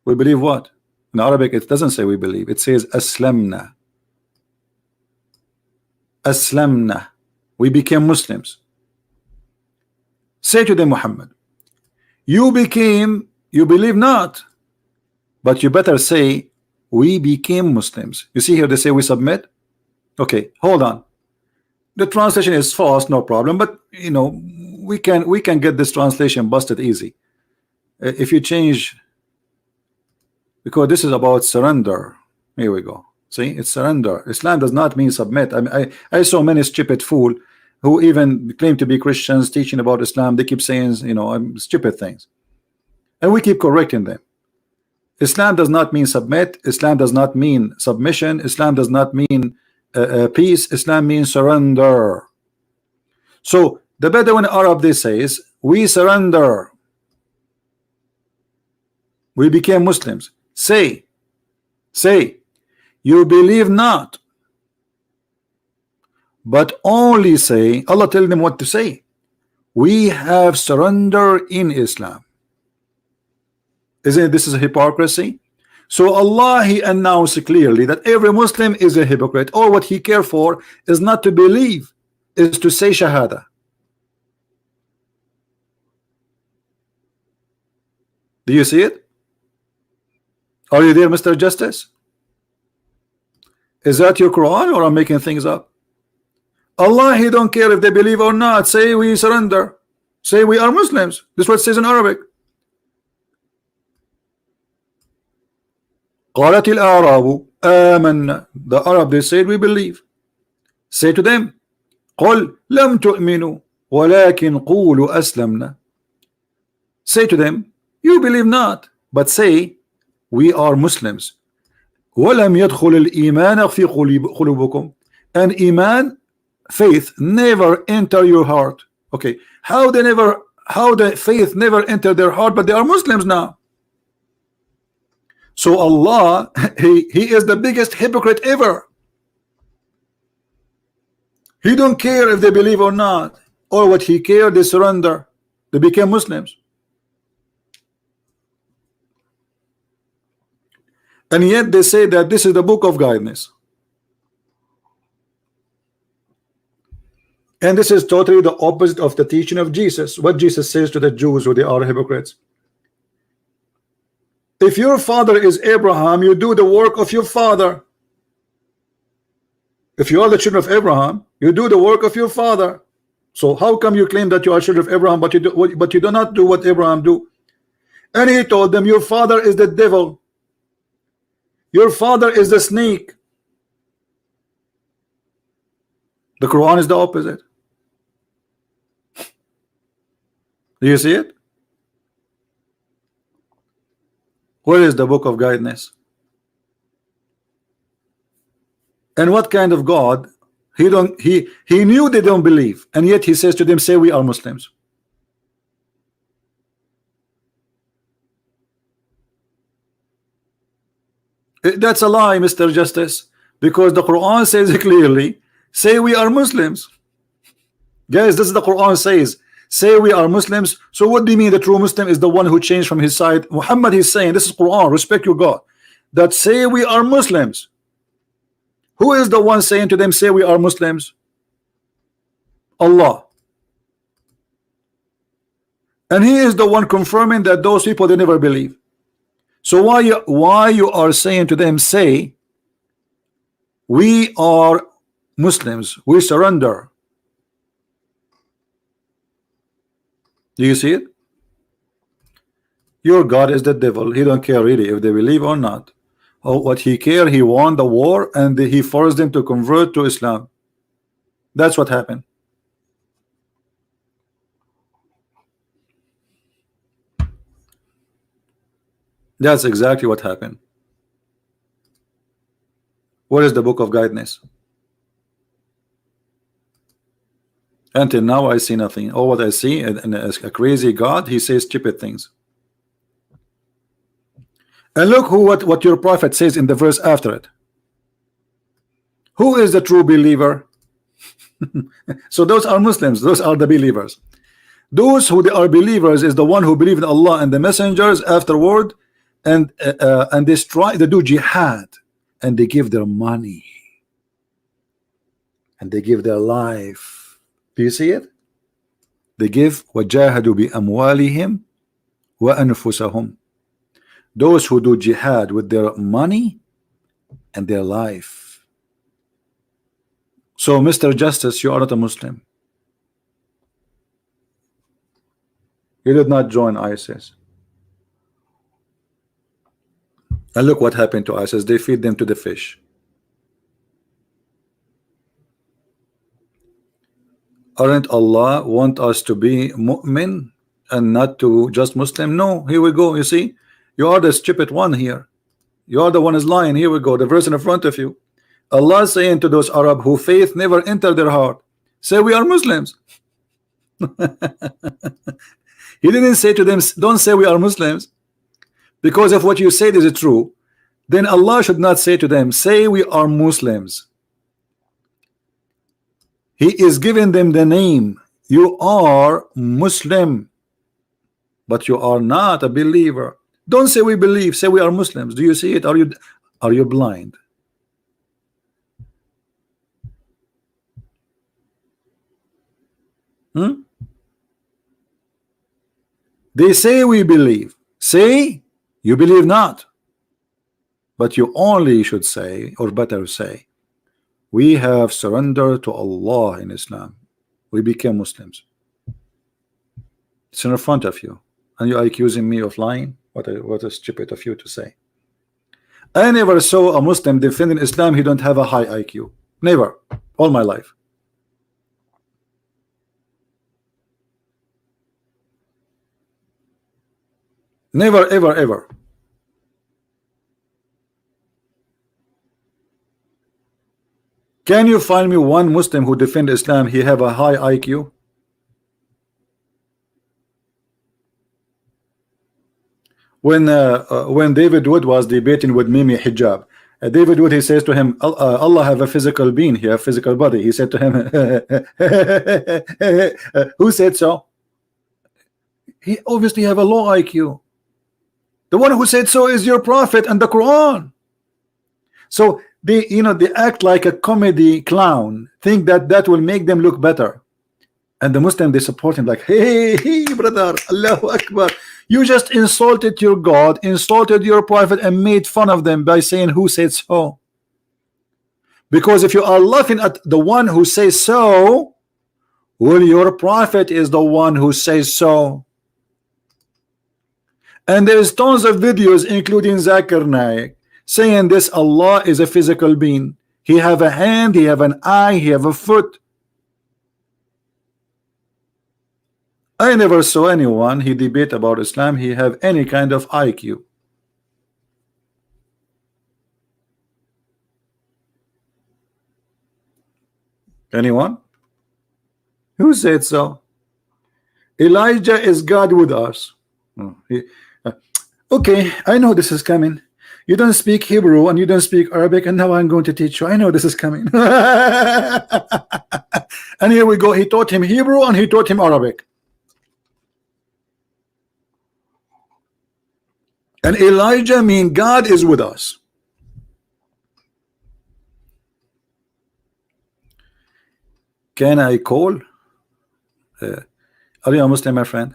We believe what? In Arabic, it doesn't say we believe. It says aslamna. Aslamna. We became Muslims. Say to them, Muhammad, you believe not, but you better say we became Muslims. You see here they say we submit. Okay, hold on. The translation is false, no problem, but you know we can get this translation busted easy. If you change because this is about surrender. Here we go. See, it's surrender. Islam does not mean submit. I saw many stupid fool who even claim to be Christians teaching about Islam. They keep saying, you know, stupid things, and we keep correcting them. Islam does not mean submit. Islam does not mean submission. Islam does not mean peace. Islam means surrender. So the Bedouin Arab, they says, we surrender. We became Muslims. Say, you believe not, but only say, Allah tell them what to say. We have surrender in Islam. Isn't this is a hypocrisy? So Allah, He announced clearly that every Muslim is a hypocrite. All what he care for is not to believe, is to say Shahada. Do you see it? Are you there, Mr. Justice? Is that your Quran, or I'm making things up? Allah, He don't care if they believe or not. Say we surrender. Say we are Muslims. This is what it says in Arabic. قالت الأعراب آمنا. The Arab, they said we believe. Say to them, قل لم تؤمنوا ولكن قولوا أسلمنا. Say to them, you believe not, but say we are Muslims. ولم يدخل الإيمان في قلوبكم. And Iman, faith, never enter your heart. Okay, how the faith never enter their heart, but they are Muslims now? So Allah, he is the biggest hypocrite ever. He don't care if they believe or not. Or what He care, they surrender. They became Muslims. And yet they say that this is the book of guidance. And this is totally the opposite of the teaching of Jesus. What Jesus says to the Jews who they are hypocrites. If your father is Abraham, you do the work of your father. If you are the children of Abraham, you do the work of your father. So how come you claim that you are children of Abraham, but you do not do what Abraham do? And He told them, your father is the devil. Your father is the snake. The Quran is the opposite. Do you see it? Where is the book of guidance? And what kind of God? He knew they don't believe, and yet He says to them, say we are Muslims. That's a lie, Mr. Justice, because the Quran says it clearly, say we are Muslims. Guys, this is the Quran says, say we are Muslims. So what do you mean the true Muslim is the one who changed from his side? Muhammad is saying, this is Quran, respect your God, that say we are Muslims. Who is the one saying to them, say we are Muslims? Allah. And He is the one confirming that those people, they never believe. So why you are saying to them, say we are Muslims, we surrender? Do you see it? Your God is the devil. He don't care really if they believe or not. Oh, what He care, He won the war and He forced them to convert to Islam. That's what happened. That's exactly what happened. What is the book of guidance? Until now I see nothing. All what I see, and a crazy God, he says stupid things. And look what your prophet says in the verse after it. Who is the true believer? So those are Muslims, those are the believers. Those who they are believers is the one who believe in Allah and the messengers afterward, and they do jihad, and they give their money, and they give their life. Do you see it? They give وَجَاهَدُوا بِأَمْوَالِهِمْ وَأَنفُسَهُمْ. Those who do jihad with their money and their life. So Mr. Justice, you are not a Muslim. You did not join ISIS. And look what happened to ISIS. They feed them to the fish. Aren't Allah want us to be mu'min and not to just Muslim? No, here we go. You see, you are the stupid one here. You are the one is lying. Here we go. The verse in front of you. Allah is saying to those Arab who faith never entered their heart, say we are Muslims. He didn't say to them, don't say we are Muslims, because if what you said is true, then Allah should not say to them, say we are Muslims. He is giving them the name. You are Muslim, but you are not a believer. Don't say we believe, say we are Muslims. Do you see it? Are you blind? They say we believe. Say you believe not. But you only should say, or better say, we have surrendered to Allah in Islam. We became Muslims. It's in front of you, and you are accusing me of lying. What a stupid of you to say. I never saw a Muslim defending Islam. He don't have a high IQ. Never, all my life. Never, ever, ever. Can you find me one Muslim who defend Islam? He have a high IQ. When David Wood was debating with Mimi Hijab, David Wood, he says to him, Allah have a physical being, he have a physical body. He said to him, who said so? He obviously have a low IQ. The one who said so is your prophet and the Quran. So they, they act like a comedy clown, think that will make them look better. And the Muslim, they support him like, hey brother, Allahu Akbar. You just insulted your God, insulted your prophet, and made fun of them by saying who said so. Because if you are laughing at the one who says so, well, your prophet is the one who says so. And there's tons of videos, including Zakir Naik, saying this Allah is a physical being. He have a hand, he have an eye, he have a foot. I never saw anyone he debate about Islam he have any kind of IQ. Anyone? Who said so? Elijah is God with us. Okay, I know this is coming. You don't speak Hebrew and you don't speak Arabic, and now I'm going to teach you. I know this is coming. And here we go. He taught him Hebrew and he taught him Arabic. And Elijah means God is with us. Can I call? Are you a Muslim, my friend?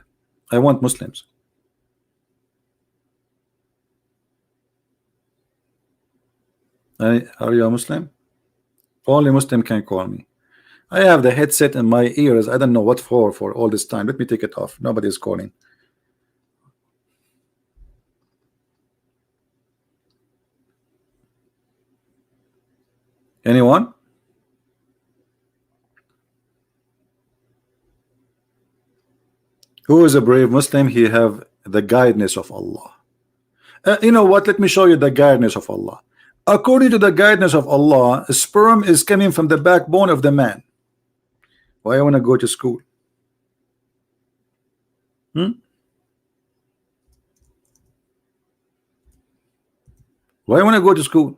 I want Muslims. Are you a Muslim? Only Muslim can call me. I have the headset in my ears. I don't know what for all this time. Let me take it off. Nobody is calling. Anyone? Who is a brave Muslim? He have the guidance of Allah. You know what? Let me show you the guidance of Allah. According to the guidance of Allah, sperm is coming from the backbone of the man. Why I want to go to school? Why I want to go to school?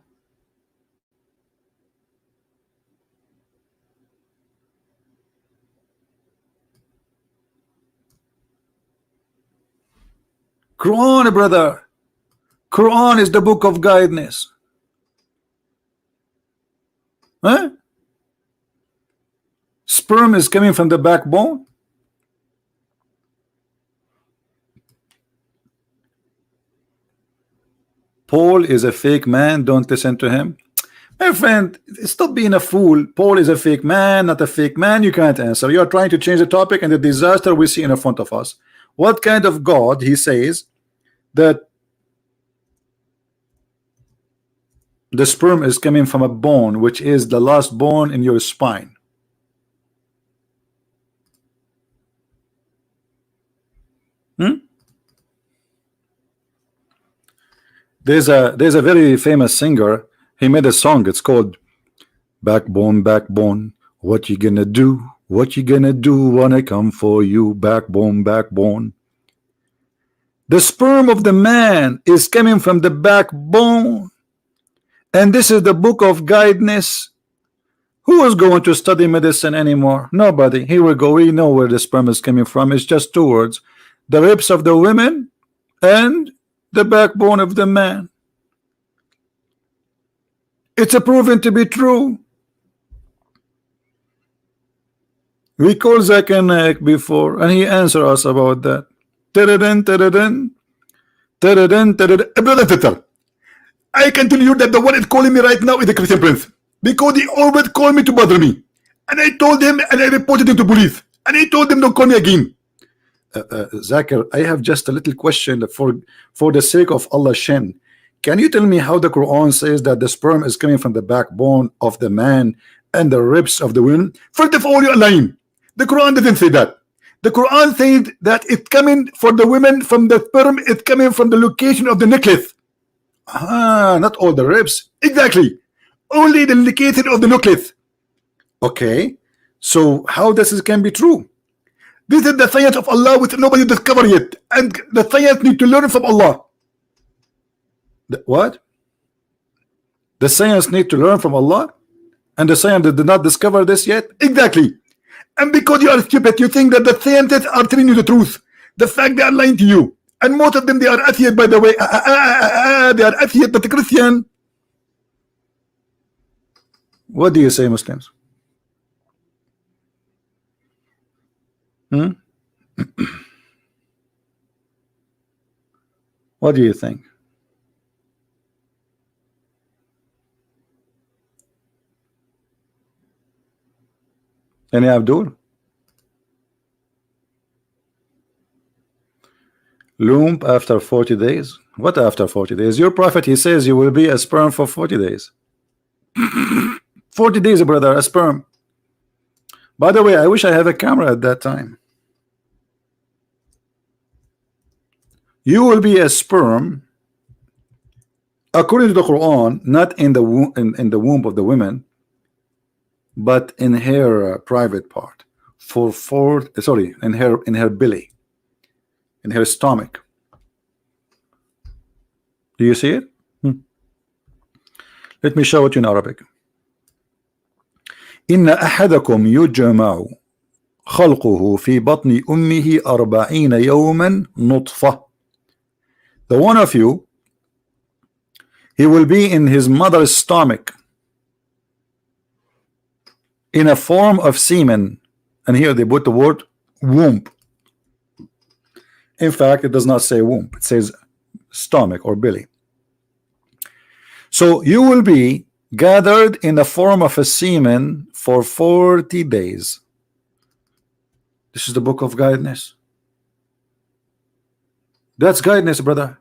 Quran, brother. Quran is the book of guidance. Huh? Sperm is coming from the backbone. Paul is a fake man. Don't listen to him. My friend, stop being a fool. Paul is a fake man, not a fake man. You can't answer. You are trying to change the topic and the disaster we see in front of us. What kind of God he says that the sperm is coming from a bone, which is the last bone in your spine. There's a very famous singer. He made a song. It's called "Backbone, Backbone. What you gonna do? What you gonna do when I come for you? Backbone, Backbone." The sperm of the man is coming from the backbone, and this is the book of guidance. Who is going to study medicine anymore? Nobody. Here we go. We know where the sperm is coming from. It's just two words: the ribs of the women and the backbone of the man. It's proven to be true. We called Zakir Naik before, and he answered us about that. Brother, I can tell you that the one is calling me right now is the Christian Prince, because he always called me to bother me, and I told him, and I reported him to police, and I told him don't call me again. Zakir, I have just a little question for the sake of Allah Shin. Can you tell me how the Quran says that the sperm is coming from the backbone of the man and the ribs of the women? First of all, you're lying. The Quran doesn't say that. The Quran says that it's coming for the women from the sperm, it's coming from the location of the necklace. Not all the ribs. Exactly. Only the location of the necklace. Okay. So how this can be true? This is the science of Allah which nobody discovered yet. And the science need to learn from Allah. What? The science need to learn from Allah? And the science did not discover this yet? Exactly. And because you are stupid, you think that the scientists are telling you the truth. The fact they are lying to you. And most of them, they are atheists, by the way. They are atheists, but Christian. What do you say, Muslims? What do you think? Any Abdul? Loom after 40 days? What after 40 days? Your prophet, he says you will be a sperm for 40 days. 40 days, brother, a sperm. By the way, I wish I had a camera at that time. You will be a sperm, according to the Quran, not in the womb, in the womb of the women, but in her private part, in her belly, in her stomach. Do you see it? Let me show it in Arabic. إن أحدكم يجمع خلقه في بطن أمه 40 يوما نطفة. The one of you, he will be in his mother's stomach in a form of semen, and here they put the word womb. In fact, it does not say womb, it says stomach or belly. So you will be gathered in the form of a semen for 40 days. This is the book of guidance. That's guidance, brother.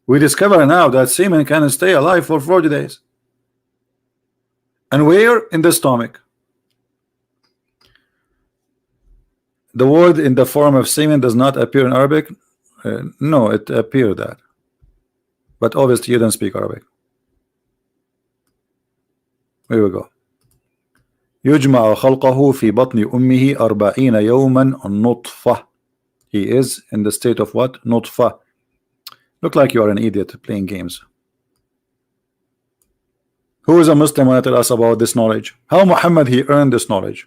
We discover now that semen can stay alive for 40 days. And where? In the stomach. The word in the form of semen does not appear in Arabic. No, it appeared that. But obviously you don't speak Arabic. Here we go. يجمع خلقه في بطن أمه 40 يوما نطفة. He is in the state of what? نطفة. Look like you are an idiot playing games. Who is a Muslim when I tell us about this knowledge? How Muhammad he earned this knowledge?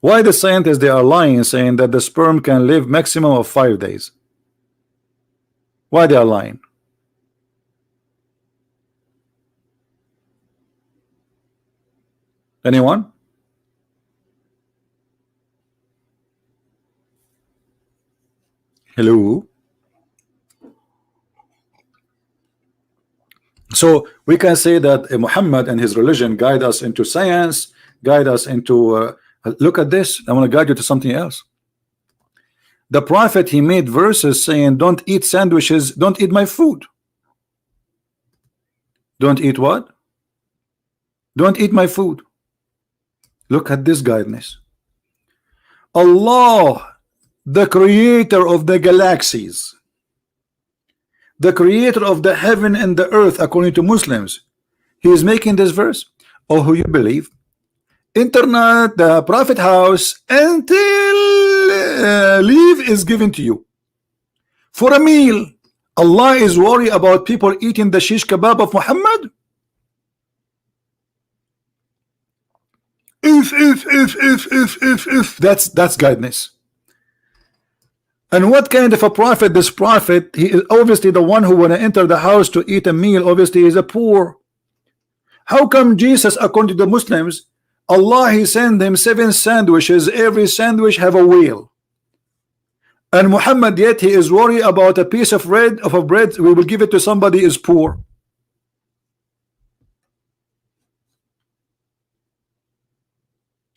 Why the scientists they are lying, saying that the sperm can live maximum of 5 days? Why they are lying? Anyone? Hello. So we can say that Muhammad and his religion guide us into science, guide us into look at this. I want to guide you to something else. The Prophet, he made verses saying, don't eat sandwiches, don't eat my food. Don't eat what? Don't eat my food. Look at this guidance. Allah, the creator of the galaxies, the creator of the heaven and the earth, according to Muslims, he is making this verse. Oh, who you believe? Internet, the Prophet house, until leave is given to you. For a meal, Allah is worried about people eating the shish kebab of Muhammad? If that's guidance. And what kind of a prophet? This prophet, he is obviously the one who want to enter the house to eat a meal. Obviously is a poor. How come Jesus, according to the Muslims, Allah, he sent him 7 sandwiches, every sandwich have a whale, and Muhammad, yet he is worried about a piece of bread, we will give it to somebody is poor?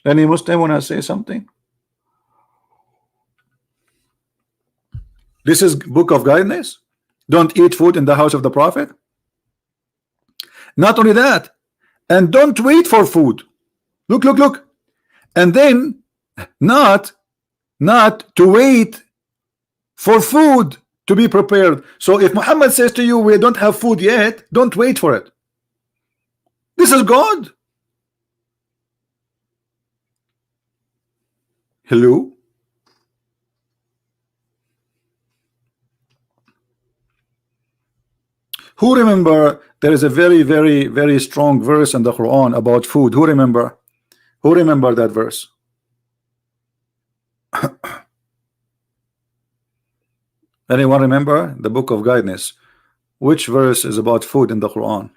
Any Muslim want to say something? This is book of guidance. Don't eat food in the house of the Prophet. Not only that, and don't wait for food. Look. And then not to wait for food to be prepared. So if Muhammad says to you, we don't have food yet, don't wait for it. This is God. Hello? Who remember there is a very strong verse in the Quran about food? Who remember that verse? Anyone remember the book of guidance? Which verse is about food in the Quran?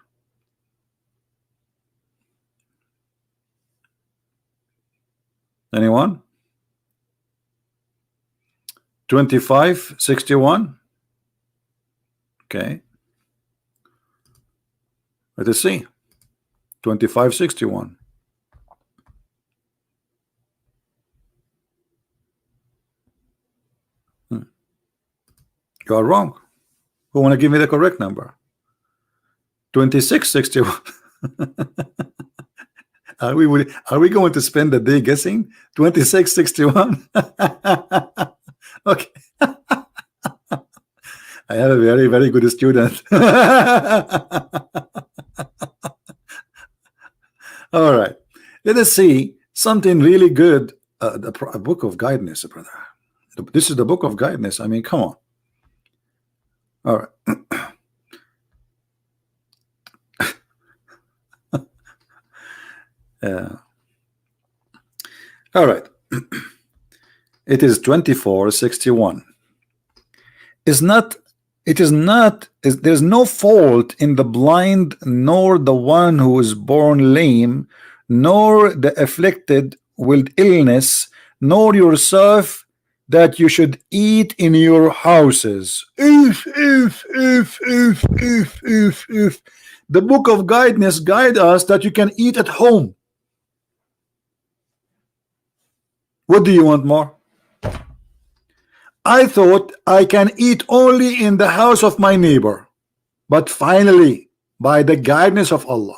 Anyone? 25:61. Okay, let us see. 25:61. You are wrong. Who want to give me the correct number? 26:61. Are we going to spend the day guessing? 26:61. Okay. I have a very good student. All right, let us see something really good. The book of guidance, brother. This is the book of guidance. I mean, come on. All right. All right. It is 24:61. There's no fault in the blind, nor the one who is born lame, nor the afflicted with illness, nor yourself, that you should eat in your houses. If the book of guidance guide us that you can eat at home. What do you want more? I thought I can eat only in the house of my neighbor, but finally, by the guidance of Allah,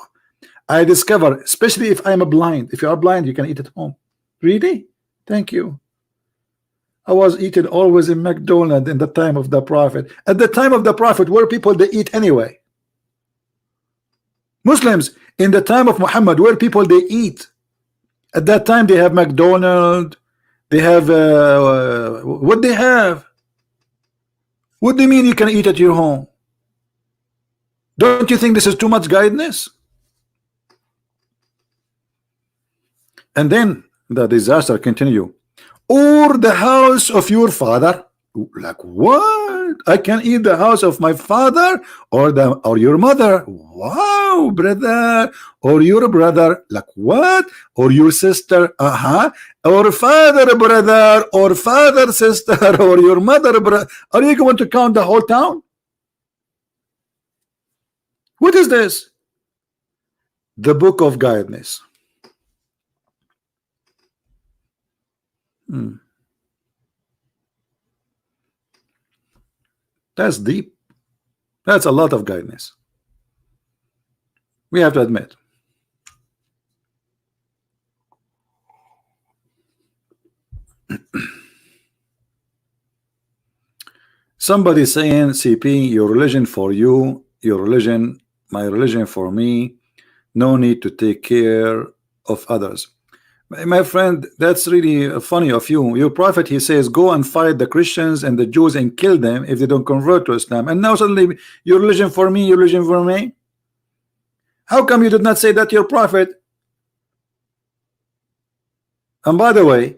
I discover, especially if I'm a blind, if you are blind, you can eat at home. Really? Thank you. I was eating always in McDonald's in the time of the Prophet. At the time of the Prophet, where people they eat anyway. Muslims in the time of Muhammad, where people they eat. At that time they have McDonald's. They have what they have. What do you mean you can eat at your home? Don't you think this is too much guidance? And then the disaster continue. Or the house of your father. Like what? I can eat the house of my father or your mother. Wow, brother. Or your brother. Like what? Or your sister. Or father brother, or father sister, or your mother brother. Are you going to count the whole town? What is this? The book of guidance. That's deep. That's a lot of guidance. We have to admit. Somebody saying, CP, your religion for you, your religion, my religion for me. No need to take care of others. My friend, that's really funny of you. Your prophet, he says, go and fight the Christians and the Jews and kill them if they don't convert to Islam. And now suddenly, your religion for me, your religion for me. How come you did not say that to your prophet? And by the way,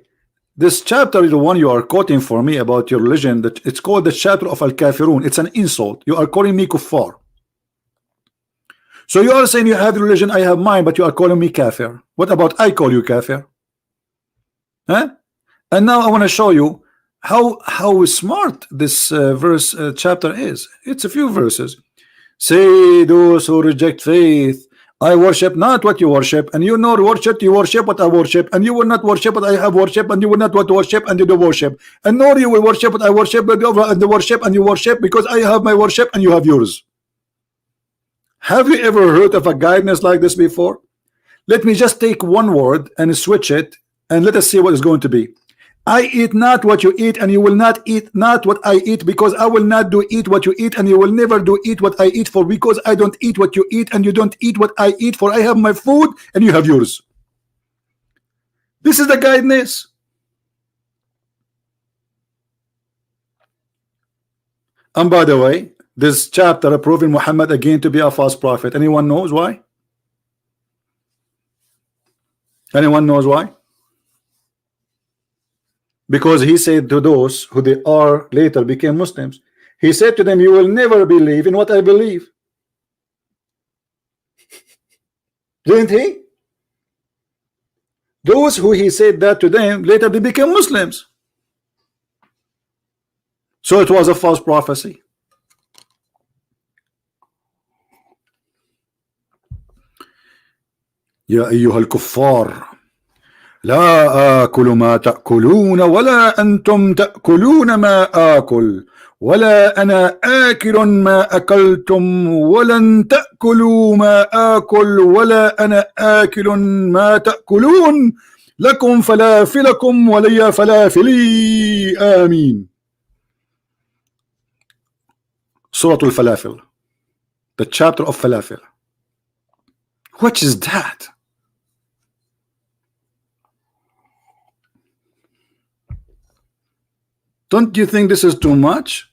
this chapter is the one you are quoting for me about your religion. That it's called the chapter of Al-Kafirun. It's an insult. You are calling me kuffar. So you are saying you have religion, I have mine, but you are calling me kafir. What about I call you kafir? Huh? And now I want to show you how smart this chapter is. It's a few verses. Say those who reject faith, I worship not what you worship, and you not worship, you worship what I worship, and you will not worship what I have worship, and you will not what worship, and you do worship, and nor you will worship what I worship, but the worship, and you worship, because I have my worship and you have yours. Have you ever heard of a guidance like this before? Let me just take one word and switch it, and let us see what is going to be. I eat not what you eat, and you will not eat not what I eat, because I will not do eat what you eat, and you will never do eat what I eat, for because I don't eat what you eat, and you don't eat what I eat, for I have my food and you have yours. This is the guidance. And by the way, this chapter proving Muhammad again to be a false prophet. Anyone knows why? Anyone knows why? Because he said to those who they are later became Muslims, he said to them, you will never believe in what I believe. Didn't he? Those who he said that to them, later they became Muslims. So it was a false prophecy. يا أيها الكفار لا آكل ما تأكلون ولا أنتم تأكلون ما آكل ولا أنا آكل ما أكلتم ولن تأكلوا ما آكل ولا أنا آكل ما تأكلون لكم فلافلكم ولي فلافلي آمين. Surah Al-Falafil, the chapter of Falafil. What is that? Don't you think this is too much?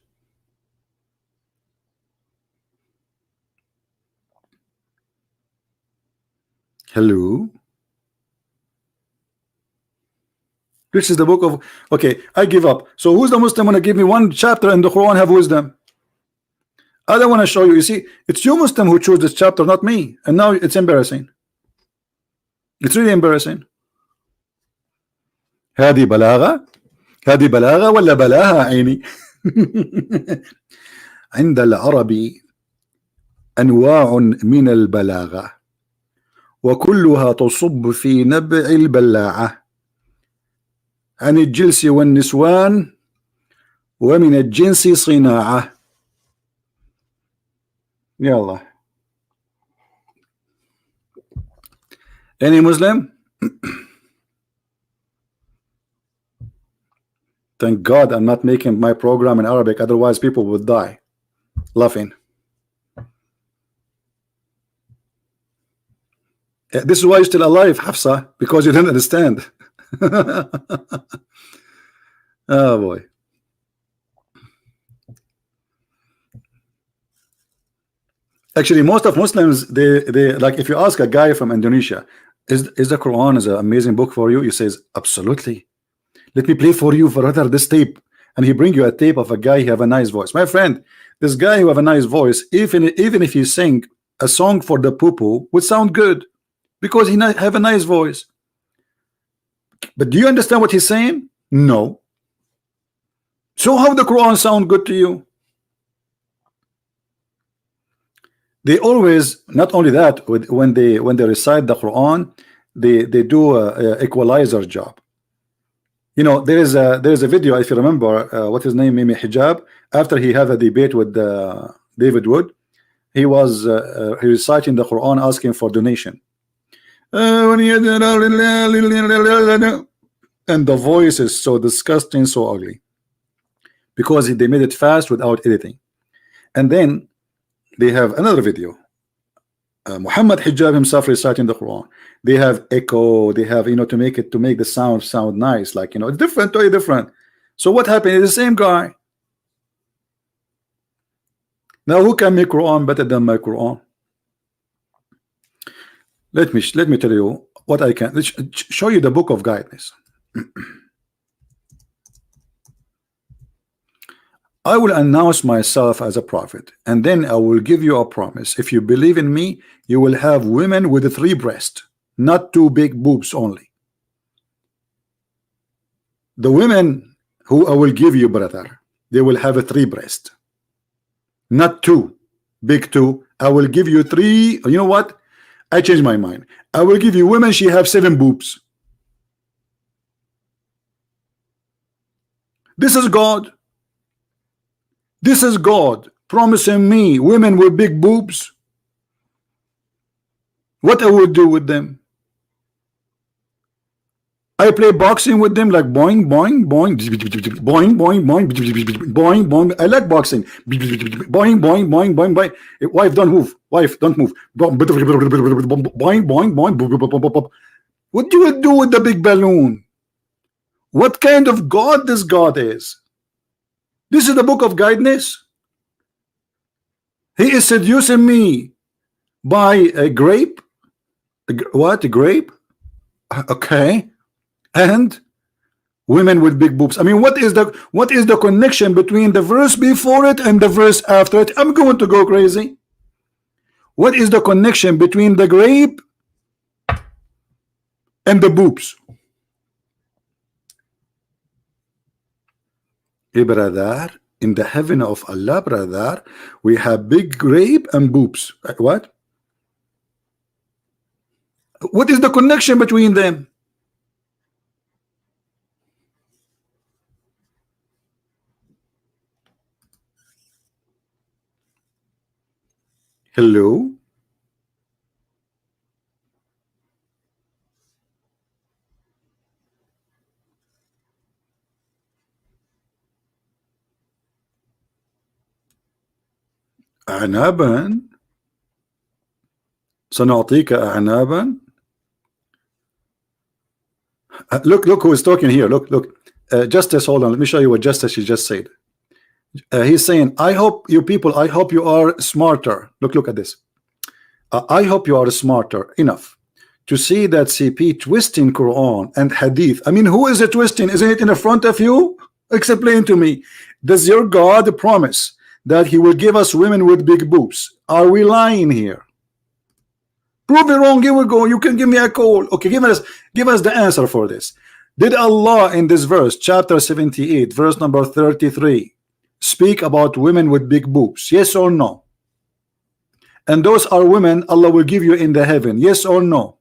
Hello? This is the book of... Okay, I give up. So who's the Muslim want to give me one chapter in the Quran have wisdom? I don't want to show you. You see, it's you Muslim who chose this chapter, not me. And now it's embarrassing. It's really embarrassing. هذه بلاغة؟ هذه بلاغة ولا بلاها عيني؟ عند العرب أنواع من البلاغة وكلها تصب في نبع البلاعة عن الجلس والنسوان ومن الجنس صناعة. يلا. Any Muslim? Thank God I'm not making my program in Arabic, otherwise people would die laughing. This is why you're still alive, Hafsa, because you didn't understand. Oh boy. Actually, most of Muslims, they like, if you ask a guy from Indonesia, is the Quran is an amazing book for you? He says, absolutely. Let me play for you for rather this tape. And he bring you a tape of a guy who have a nice voice. My friend, this guy who have a nice voice, even if he sing a song for the poo-poo, would sound good because he have a nice voice. But do you understand what he's saying? No. So how the Quran sound good to you? They always, not only that, when they recite the Quran, they do a equalizer job. You know, there is a video, if you remember, what his name, Mimi Hijab, after he had a debate with David Wood, he was reciting the Quran, asking for donation. And the voice is so disgusting, so ugly, because they made it fast without editing. And then they have another video, Muhammad Hijab himself reciting the Quran. They have echo, they have, you know, to make the sound nice, like, you know, it's different, totally different. So what happened? It's the same guy. Now who can make Quran better than my Quran? Let me tell you what I can. Let's show you the book of guidance. I will announce myself as a prophet, and then I will give you a promise. If you believe in me, you will have women with 3 breasts, not 2 big boobs only. The women who I will give you, brother, they will have a 3 breasts, not 2 big 2. I will give you 3. You know what? I changed my mind. I will give you women, she have 7 boobs. This is God. This is God promising me women with big boobs. What I would do with them? I play boxing with them, like boing, boing, boing, boing, boing, boing, boing, boing. I like boxing. Boing, boing, boing, boing, boing. Wife, don't move. Wife, don't move. Boing, boing, boing. What do you do with the big balloon? What kind of God this God is? This is the book of guidance. He is seducing me by a grape. What? A grape? Okay. And women with big boobs. I mean, what is the connection between the verse before it and the verse after it? I'm going to go crazy. What is the connection between the grape and the boobs? Brother, in the heaven of Allah, brother, we have big grape and boobs. What? What is the connection between them? Hello? أعنابا سنعطيك أعنابا. Look who is talking here. Look. Justice, hold on. Let me show you what Justice he just said. He's saying, I hope you people, I hope you are smarter. Look at this. I hope you are smarter enough to see that CP twisting Quran and Hadith. I mean, who is it twisting? Isn't it in the front of you? Explain to me. Does your God promise that he will give us women with big boobs? Are we lying here? Prove me wrong. Here we go. You can give me a call. Okay, give us the answer for this. Did Allah in this verse, chapter 78, verse number 33, speak about women with big boobs? Yes or no? And those are women Allah will give you in the heaven. Yes or no?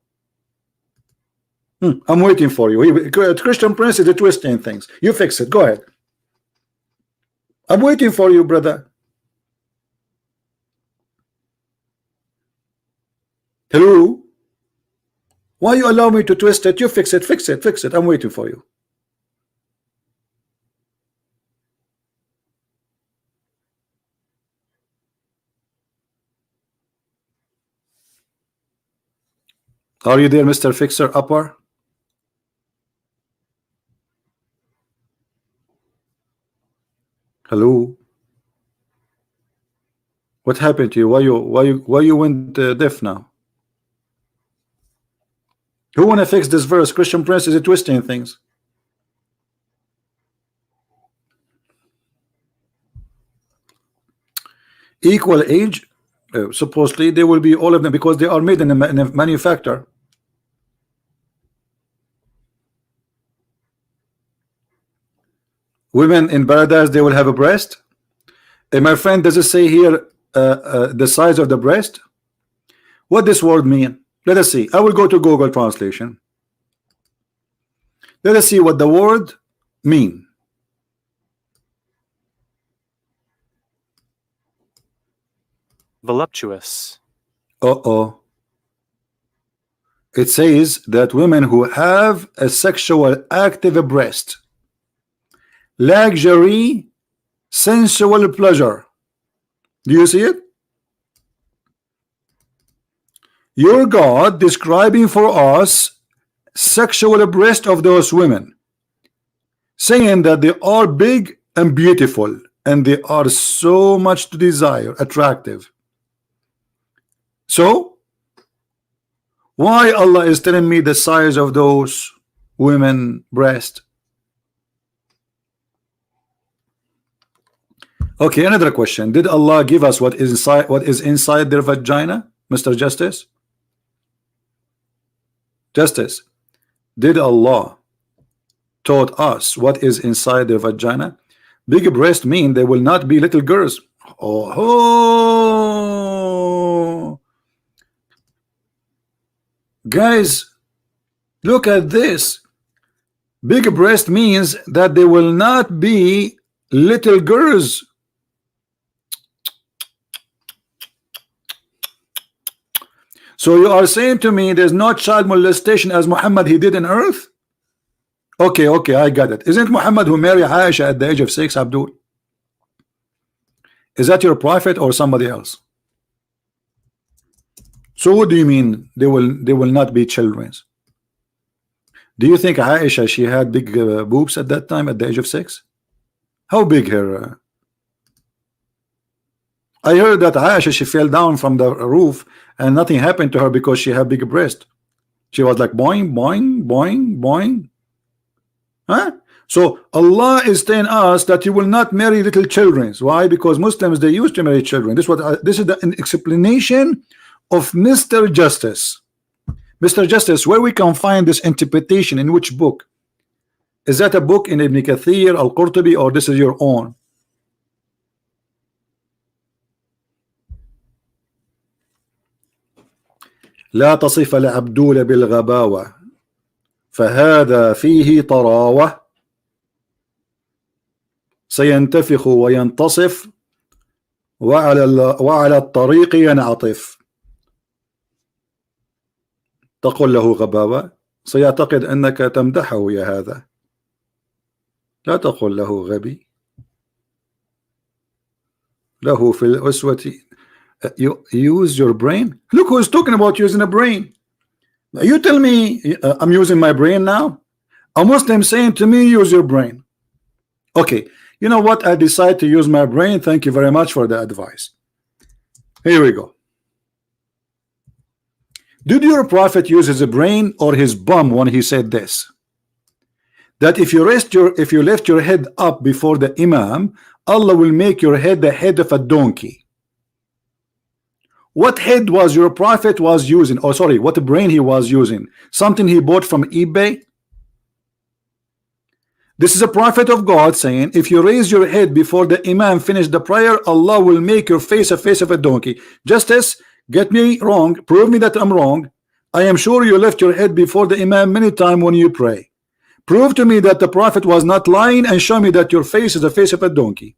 I'm waiting for you. Christian Prince is twisting things. You fix it. Go ahead. I'm waiting for you, brother. Hello? Why you allow me to twist it? You fix it. I'm waiting for you. Are you there, Mr. Fixer Upper? Hello? What happened to you? Why you went deaf now? Who want to fix this verse? Christian Prince is twisting things. Equal age, supposedly they will be all of them because they are made in a manufacturer. Women in paradise, they will have a breast. My friend, does it say here the size of the breast? What this word mean? Let us see. I will go to Google translation. Let us see what the word mean? Voluptuous. Uh-oh. It says that women who have a sexual active breast, luxury, sensual pleasure. Do you see it? Your God describing for us sexual breast of those women, saying that they are big and beautiful and they are so much to desire, attractive. So why Allah is telling me the size of those women breast? Okay, another question. Did Allah give us what is inside their vagina, Mr. Justice? Justice, did Allah taught us what is inside their vagina? Big breast mean they will not be little girls. Oh, guys, look at this. Big breast means that they will not be little girls. So you are saying to me there's no child molestation as Muhammad he did in earth? Okay, I got it. Isn't Muhammad who married Aisha at the age of 6, Abdul? Is that your prophet or somebody else? So what do you mean they will not be children? Do you think Aisha she had big boobs at that time at the age of 6? How big her? I heard that Aisha she fell down from the roof and nothing happened to her because she had big breast. She was like boing, boing, boing, boing. Huh? So Allah is telling us that you will not marry little children. Why? Because Muslims they used to marry children. This is the explanation of Mr. Justice. Mr. Justice, where we can find this interpretation in which book? Is that a book in Ibn Kathir, Al-Qurtubi, or this is your own? لا تصف العبدول بالغباوة فهذا فيه طراوة سينتفخ وينتصف وعلى الطريق ينعطف. تقول له غباوة سيعتقد أنك تمدحه يا هذا. لا تقول له غبي. له في الأسوة. You use your brain. Look who's talking about using a brain. You tell me I'm using my brain now. A Muslim saying to me use your brain. Okay, you know what, I decide to use my brain. Thank you very much for the advice. Here we go. Did your prophet use his brain or his bum when he said this? That if you lift your head up before the Imam, Allah will make your head the head of a donkey. What head was your prophet was using? Oh, sorry, what brain he was using? Something he bought from eBay? This is a prophet of God saying, if you raise your head before the Imam finish the prayer, Allah will make your face of a donkey. Justice, get me wrong, prove me that I'm wrong. I am sure you lift your head before the Imam many times when you pray. Prove to me that the prophet was not lying and show me that your face is the face of a donkey.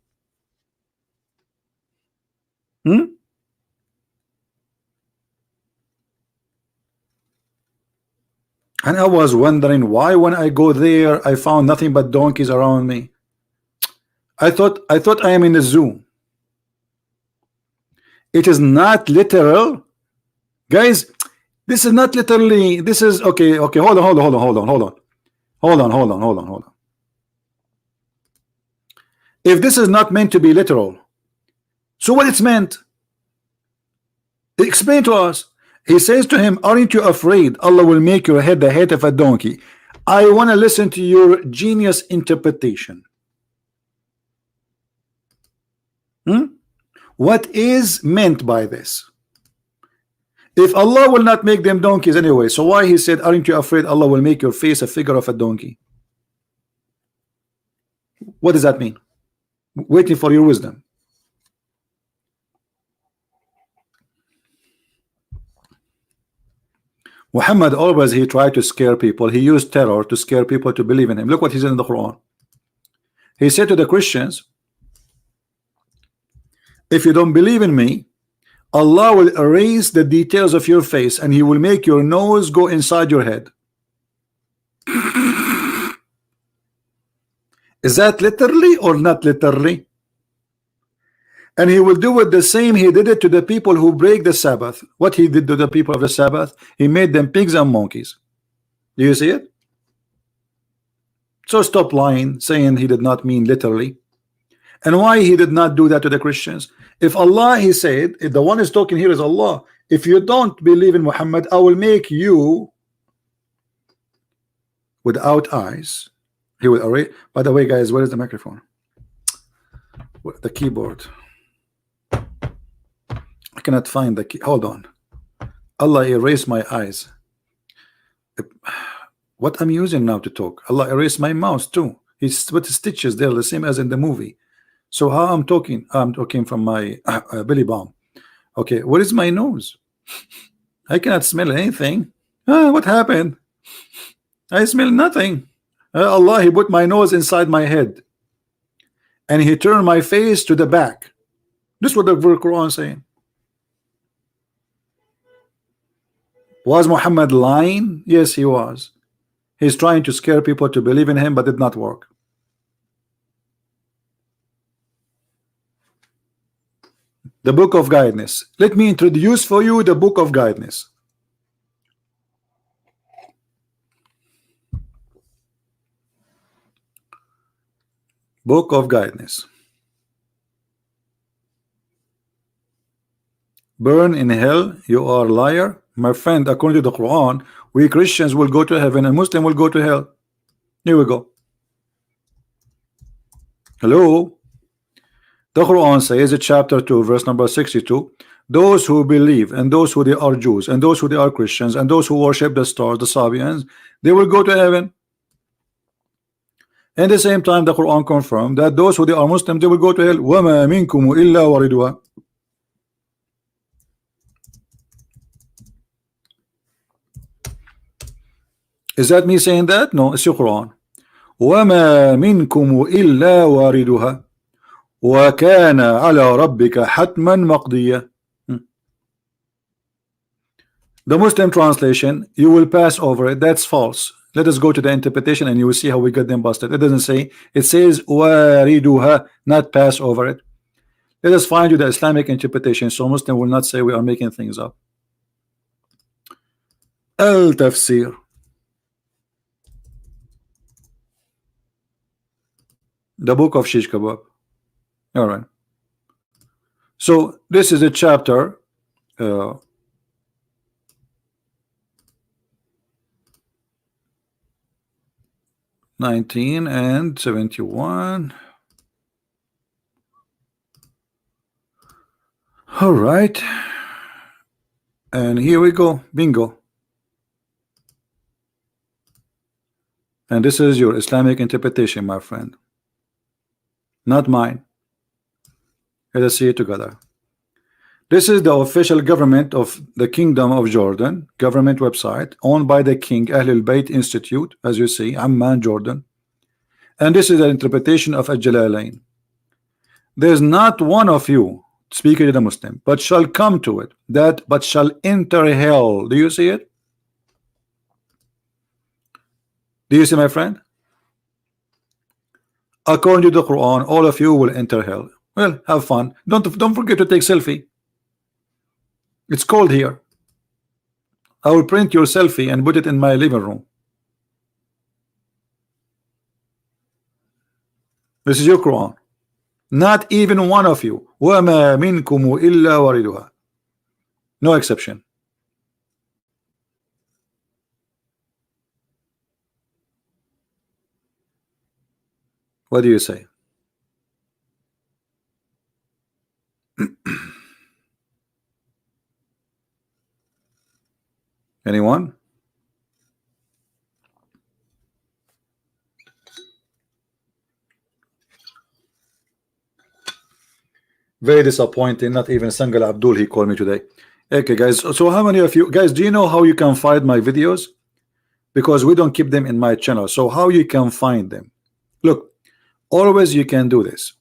And I was wondering why when I go there I found nothing but donkeys around me. I thought I am in a zoo. It is not literal, guys. This is not literally. This is okay. Hold on. If this is not meant to be literal, so what it's meant? Explain to us. He says to him, aren't you afraid Allah will make your head the head of a donkey? I want to listen to your genius interpretation. What is meant by this? If Allah will not make them donkeys anyway, so why he said, aren't you afraid Allah will make your face a figure of a donkey? What does that mean? Waiting for your wisdom. Muhammad always he tried to scare people. He used terror to scare people to believe in him. Look what he said in the Quran. He said to the Christians, if you don't believe in me, Allah will erase the details of your face and he will make your nose go inside your head. Is that literally or not literally? And he will do it the same he did it to the people who break the Sabbath. What he did to the people of the Sabbath, he made them pigs and monkeys. Do you see it? So stop lying, saying he did not mean literally. And why he did not do that to the Christians? If Allah, he said, if the one who's talking here is Allah, if you don't believe in Muhammad, I will make you without eyes. He will erase. By the way, guys, where is the microphone? The keyboard. I cannot find the key. Hold on. Allah erased my eyes. What I'm using now to talk. Allah erased my mouth too. He's put the stitches there, the same as in the movie. So how I'm talking from my belly bump. Okay, where is my nose? I cannot smell anything. What happened? I smell nothing. Allah, he put my nose inside my head and he turned my face to the back. This is what the Quran is saying. Was Muhammad lying? Yes, he was. He's trying to scare people to believe in him, but it did not work. The book of guidance. Let me introduce for you the book of guidance. Book of guidance. Burn in hell, you are a liar. My friend, according to the Quran, we Christians will go to heaven and Muslim will go to hell. Here we go. Hello. The Quran says, chapter 2, verse number 62, those who believe and those who they are Jews and those who they are Christians and those who worship the stars, the Sabians, they will go to heaven. At the same time, the Quran confirmed that those who they are Muslim, they will go to hell. وَمَا مِنْكُمُ إِلَّا وَرِدُهَا. Is that me saying that? No, it's your Quran. وَمَا مِنْكُمُ إِلَّا وَارِدُهَا وَكَانَ عَلَى رَبِّكَ حَتْمًا مَقْضِيًّا. The Muslim translation, you will pass over it. That's false. Let us go to the interpretation and you will see how we get them busted. It doesn't say, it says وَارِدُهَا, not pass over it. Let us find you the Islamic interpretation so Muslim will not say we are making things up. Al-Tafsir. The book of Shish Kebab. All right. So this is a chapter 19 and 71. All right. And here we go. Bingo. And this is your Islamic interpretation, my friend. Not mine. Let us see it together. This is the official government of the Kingdom of Jordan, government website owned by the King Ahlul Bayt Institute, as you see, Amman, Jordan. And this is the interpretation of Al-Jalalain. There's not one of you, speaking to the Muslim, but shall come to it, that but shall enter hell. Do you see it? Do you see, my friend? According to the Quran, all of you will enter hell. Well, have fun. Don't forget to take selfie. It's cold here. I will print your selfie and put it in my living room. This is your Quran. Not even one of you. وَمَا مِنْكُمُ إِلَّا وَارِدُهَا. No exception. What do you say? Anyone? Very disappointing. Not even Sangal Abdul, he called me today. Okay, guys. So how many of you guys, do you know how you can find my videos? Because we don't keep them in my channel. So how you can find them? Look, Always you can do this.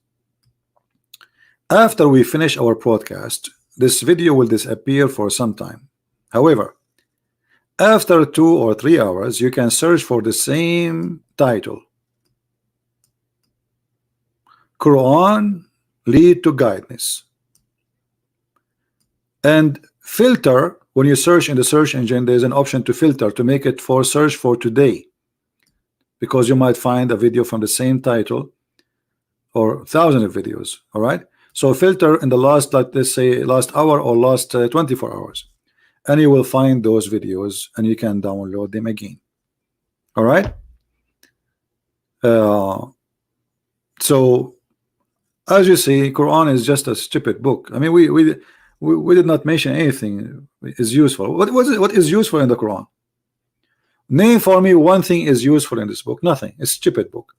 After we finish our broadcast, this video will disappear for some time. However, after 2 or 3 hours, you can search for the same title, Quran lead to guidance, and filter. When you search in the search engine, there's an option to filter, to make it for search for today, because you might find a video from the same title or thousands of videos. All right, so filter in the last, like let's say last hour or last 24 hours, and you will find those videos and you can download them again. All right, so as you see, Quran is just a stupid book. I mean, we did not mention anything is useful. What is useful in the Quran? Name for me one thing is useful in this book. Nothing. It's a stupid book.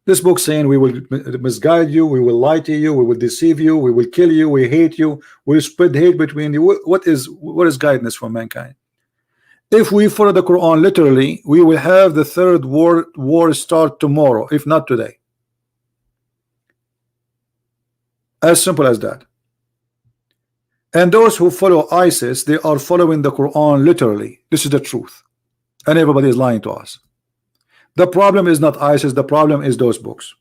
This book saying we will misguide you, we will lie to you, we will deceive you, we will kill you, we hate you, we spread hate between you. What is guidance for mankind? If we follow the Quran literally, we will have the third world war start tomorrow, if not today. As simple as that. And those who follow ISIS, they are following the Quran literally. This is the truth, and everybody is lying to us. The problem is not ISIS, the problem is those books.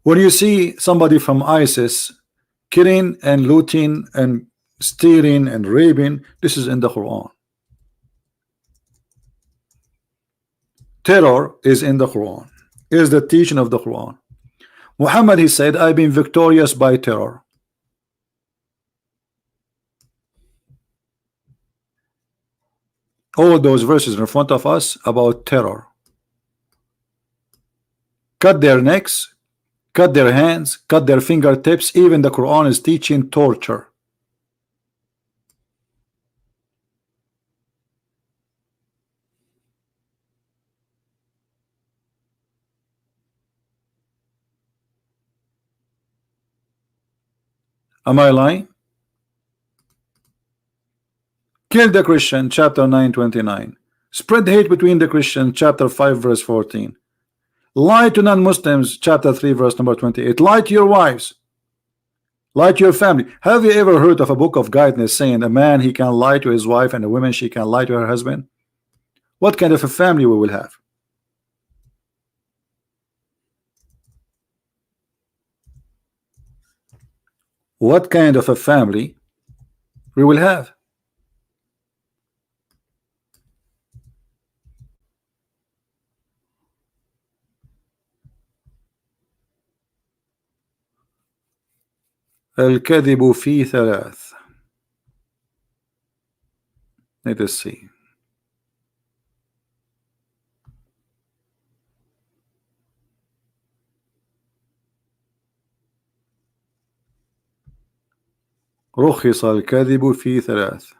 When you see somebody from ISIS killing and looting and stealing and raping, this is in the Quran. Terror is in the Quran. It is the teaching of the Quran. Muhammad, he said, I've been victorious by terror. All those verses in front of us about terror. Cut their necks, cut their hands, cut their fingertips. Even the Quran is teaching torture. Am I lying? Kill the Christian, chapter 9:29. Spread hate between the Christians, chapter 5 verse 14. Lie to non-Muslims, chapter 3 verse number 28. Lie to your wives, lie to your family. Have you ever heard of a book of guidance saying a man he can lie to his wife and a woman she can lie to her husband? What kind of a family we will have? What kind of a family we will have? الكذب في ثلاث. Let us see. رخص الكذب في ثلاث.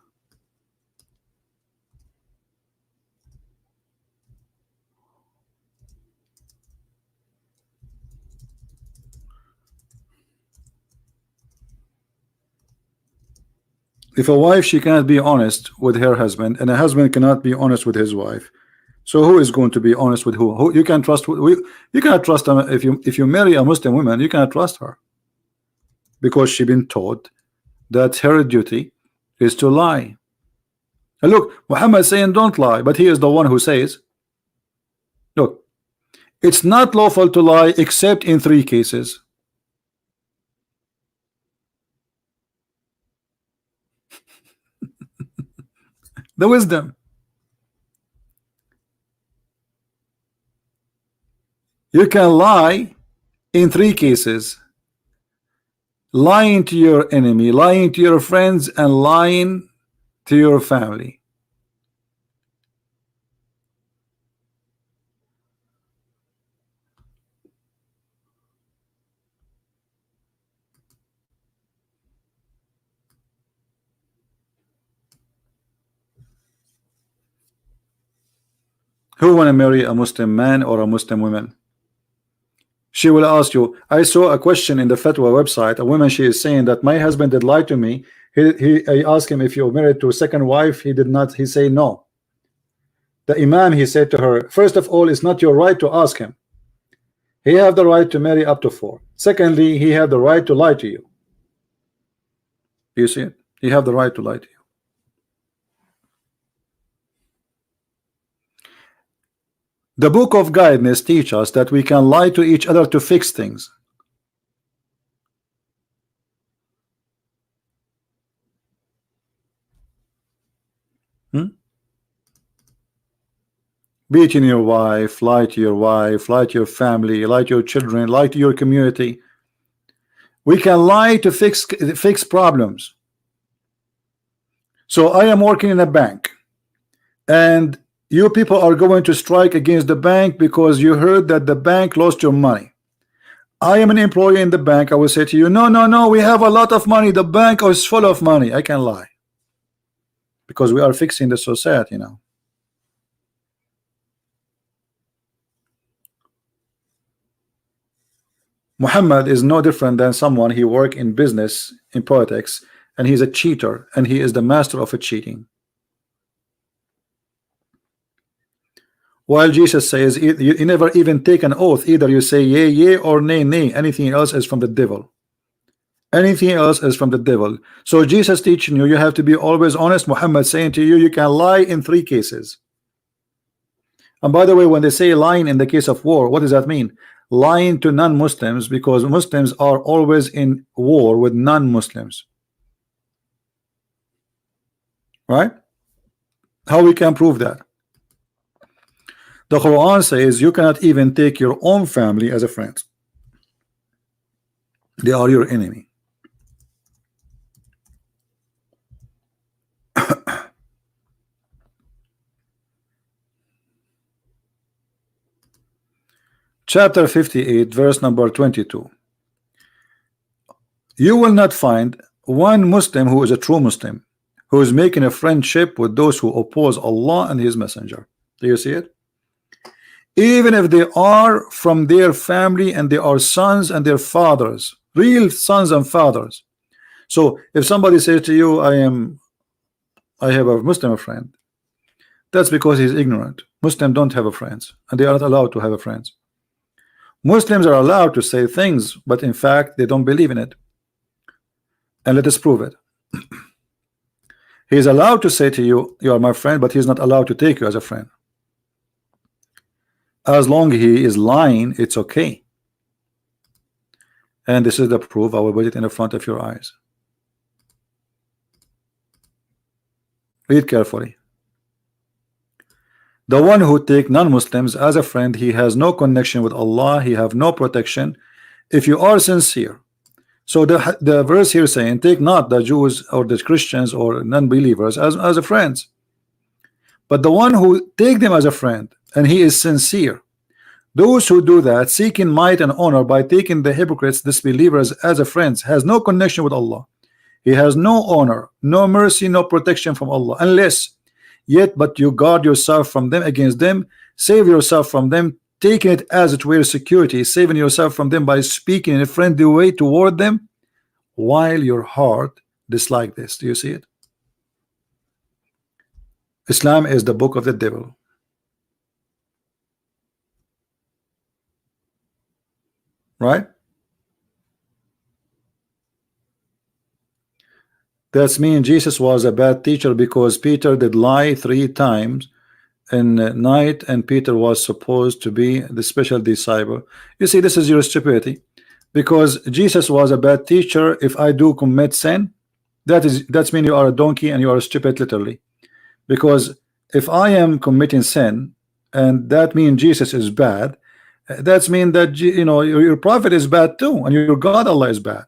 If a wife, she cannot be honest with her husband, and a husband cannot be honest with his wife, so who is going to be honest with who? Who you can trust? You cannot trust them. If you marry a Muslim woman, you cannot trust her, because she's been taught that her duty is to lie. And look, Muhammad is saying don't lie, but he is the one who says, look, it's not lawful to lie except in 3 cases. The wisdom. You can lie in 3 cases: lying to your enemy, lying to your friends, and lying to your family. Who want to marry a Muslim man or a Muslim woman? She will ask you, I saw a question in the fatwa website, a woman, she is saying that my husband did lie to me, He asked him, if you're married to a second wife, he did not, he say no. The Imam, he said to her, first of all, it's not your right to ask him. He have the right to marry up to 4. Secondly, he have the right to lie to you. You see it? He have the right to lie to you. The book of guidance teach us that we can lie to each other to fix things. Beating your wife, lie to your wife, lie to your family, lie to your children, lie to your community. We can lie to fix problems. So I am working in a bank, and you people are going to strike against the bank because you heard that the bank lost your money. I am an employee in the bank. I will say to you, no, we have a lot of money. The bank is full of money. I can lie because we are fixing the society now. Muhammad is no different than someone, he work in business, in politics, and he's a cheater, and he is the master of cheating. While Jesus says you never even take an oath, either you say yea, yea, or nay, nay. Anything else is from the devil. Anything else is from the devil. So Jesus teaching you have to be always honest. Muhammad saying to you, you can lie in 3 cases. And by the way, when they say lying in the case of war, what does that mean? Lying to non-Muslims, because Muslims are always in war with non-Muslims, right? How we can prove that? The Quran says you cannot even take your own family as a friend. They are your enemy. Chapter 58, verse number 22. You will not find one Muslim who is a true Muslim who is making a friendship with those who oppose Allah and His Messenger. Do you see it? Even if they are from their family and they are sons and their fathers, real sons and fathers. So if somebody says to you, I have a Muslim friend, that's because he's ignorant. Muslims don't have a friends, and they are not allowed to have a friends. Muslims are allowed to say things, but in fact they don't believe in it. And let us prove it. He is allowed to say to you, you are my friend, but he's not allowed to take you as a friend. As long as he is lying, it's okay. And this is the proof. I will put it in the front of your eyes. Read carefully. The one who take non-Muslims as a friend, he has no connection with Allah, he have no protection if you are sincere. So the verse here saying, take not the Jews or the Christians or non-believers as a friends, but the one who take them as a friend and he is sincere. Those who do that, seeking might and honor by taking the hypocrites, disbelievers as a friends, has no connection with Allah. He has no honor, no mercy, no protection from Allah, unless yet but you guard yourself from them, against them, save yourself from them, taking it as it were security, saving yourself from them by speaking in a friendly way toward them, while your heart dislike this. Do you see it? Islam is the book of the devil. Right? That's mean Jesus was a bad teacher because Peter did lie 3 times in night, and Peter was supposed to be the special disciple. You see, this is your stupidity, because Jesus was a bad teacher. If I do commit sin, that's mean you are a donkey and you are stupid, literally. Because if I am committing sin, and that means Jesus is bad, that's mean that your prophet is bad too, and your God Allah is bad.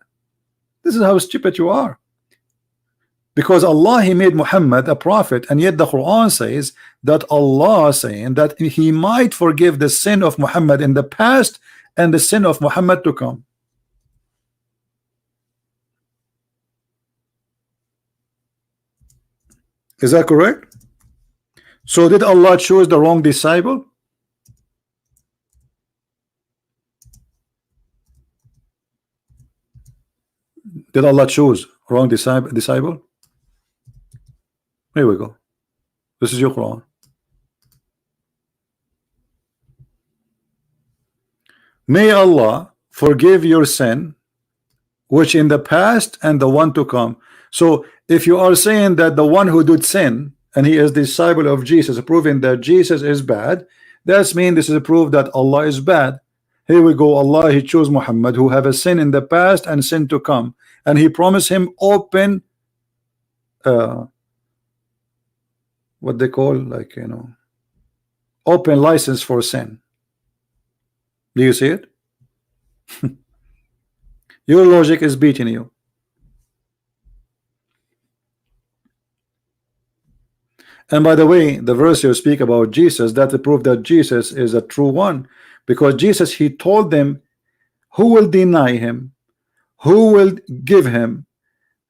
This is how stupid you are. Because Allah, He made Muhammad a prophet, and yet the Quran says that Allah saying that He might forgive the sin of Muhammad in the past and the sin of Muhammad to come. Is that correct? So did Allah choose the wrong disciple? Did Allah choose wrong disciple? Here we go. This is your Quran. May Allah forgive your sin, which in the past and the one to come. So if you are saying that the one who did sin and he is disciple of Jesus, proving that Jesus is bad, that's mean this is a proof that Allah is bad. Here we go. Allah, he chose Muhammad who have a sin in the past and sin to come, and he promised him open what they call, like, you know, open license for sin. Do you see it? Your logic is beating you. And by the way, the verse you speak about Jesus, that's the proof that Jesus is a true one, because Jesus, he told them who will deny him, who will give him.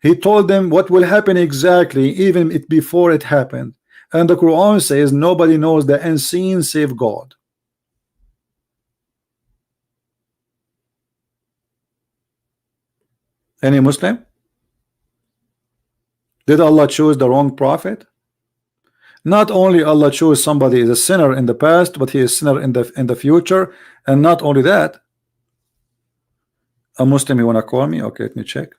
He told them what will happen exactly, even before it happened. And the Quran says nobody knows the unseen save God. Any Muslim? Did Allah choose the wrong prophet? Not only Allah chose somebody is a sinner in the past, but he is sinner in the future. And not only that, a Muslim, you want to call me? Okay, let me check.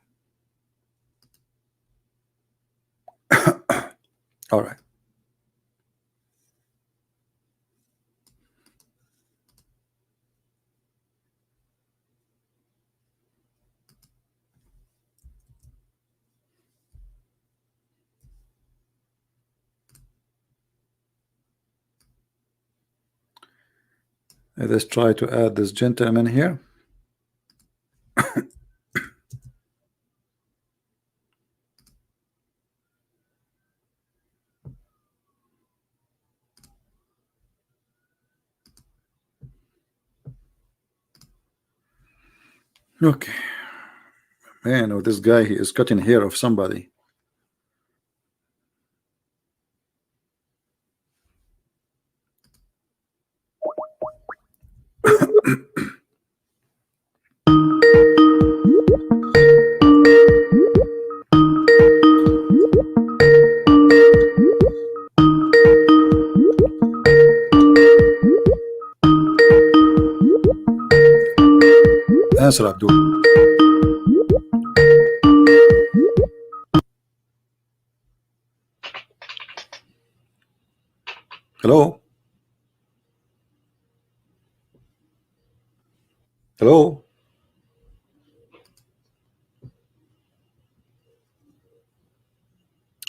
All right. Let's try to add this gentleman here. Okay. Man, oh, this guy, he is cutting hair of somebody. Answer, Abdul. Hello? Hello?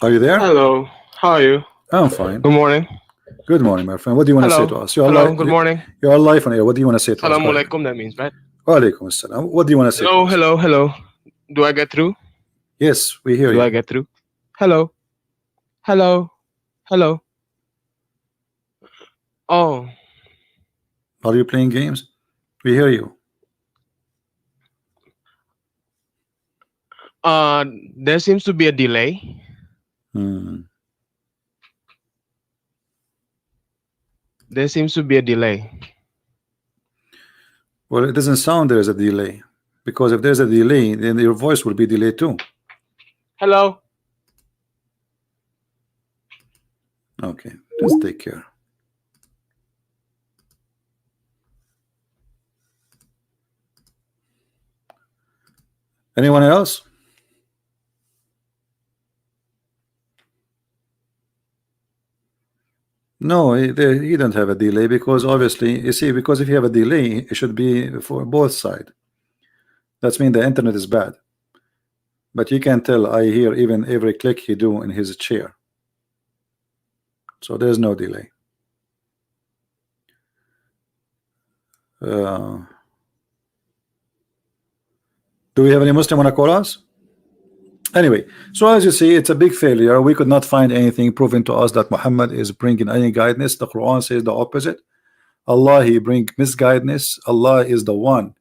Are you there? Hello, how are you? I'm fine. Good morning. Good morning, my friend. What do you want to say to us? You're Hello, alive. good morning. You're alive on air. What do you want to say to us? Assalamu alaikum, that means, right? Wa alaikum assalam. What do you want to say to us? Hello. Do I get through? Yes, we hear you. Do I get through? Hello. Oh, Are you playing games? We hear you. there seems to be a delay. There seems to be a delay. Well, it doesn't sound there is a delay, because if there's a delay, then your voice will be delayed too. Hello. Okay, just take care. Anyone else? No, he don't have a delay, because obviously, you see, because if you have a delay, it should be for both sides. That's mean the internet is bad. But you can tell I hear even every click he do in his chair. So there's no delay. Do we have any Muslim want to call us? Anyway, so as you see, it's a big failure. We could not find anything proving to us that Muhammad is bringing any guidance. The Quran says the opposite. Allah, he bring misguidance. Allah is the one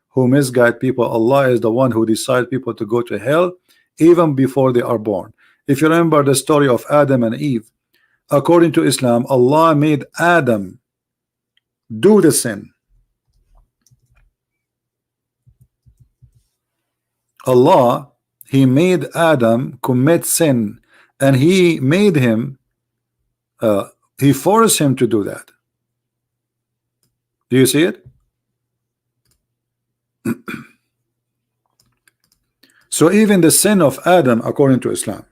who misguide people. Allah is the one who decides people to go to hell even before they are born. If you remember the story of Adam and Eve, according to Islam, Allah made Adam do the sin. Allah he made Adam commit sin, and he made him he forced him to do that. Do you see it? So even the sin of Adam, according to Islam,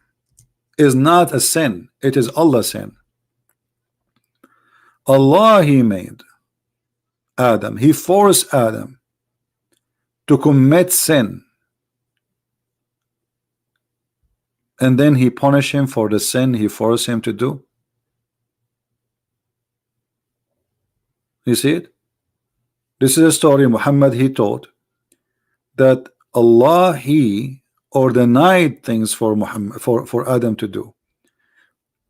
is not a sin. It is Allah's sin. Allah, he made Adam, he forced Adam to commit sin, and then he punished him for the sin he forced him to do. You see it? This is a story Muhammad he taught, that Allah he ordained things for Muhammad, for Adam to do,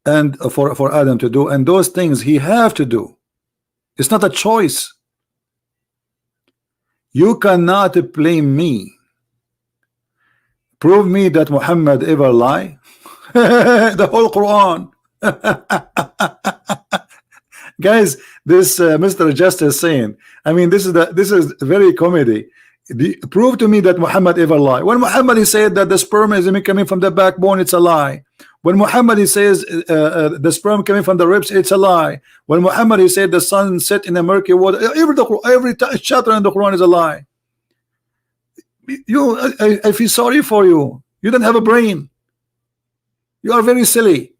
and for Adam to do, and those things he have to do. It's not a choice. You cannot blame me. Prove me that Muhammad ever lie. The whole Quran. Guys, this Mr. Justice saying, I mean, this is very comedy. Prove to me that Muhammad ever lie. When Muhammad he said that the sperm is coming from the backbone, it's a lie. When Muhammad he says the sperm coming from the ribs, it's a lie. When Muhammad he said the sun set in a murky water, every chapter in the Quran is a lie. I feel sorry for you. You don't have a brain. You are very silly.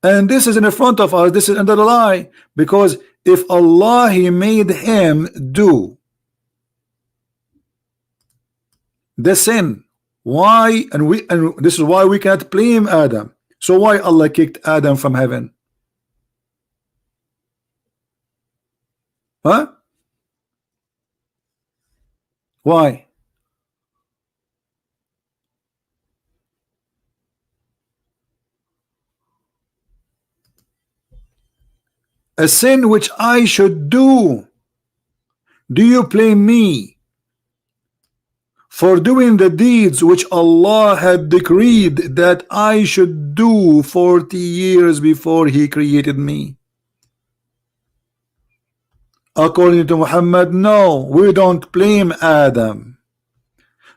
And this is in front of us. This is another lie, because if Allah he made him do the sin, why, and this is why we cannot blame Adam. So why Allah kicked Adam from heaven? Huh? Why? A sin which I should do. Do you blame me for doing the deeds which Allah had decreed that I should do 40 years before he created me? According to Muhammad, no, we don't blame Adam.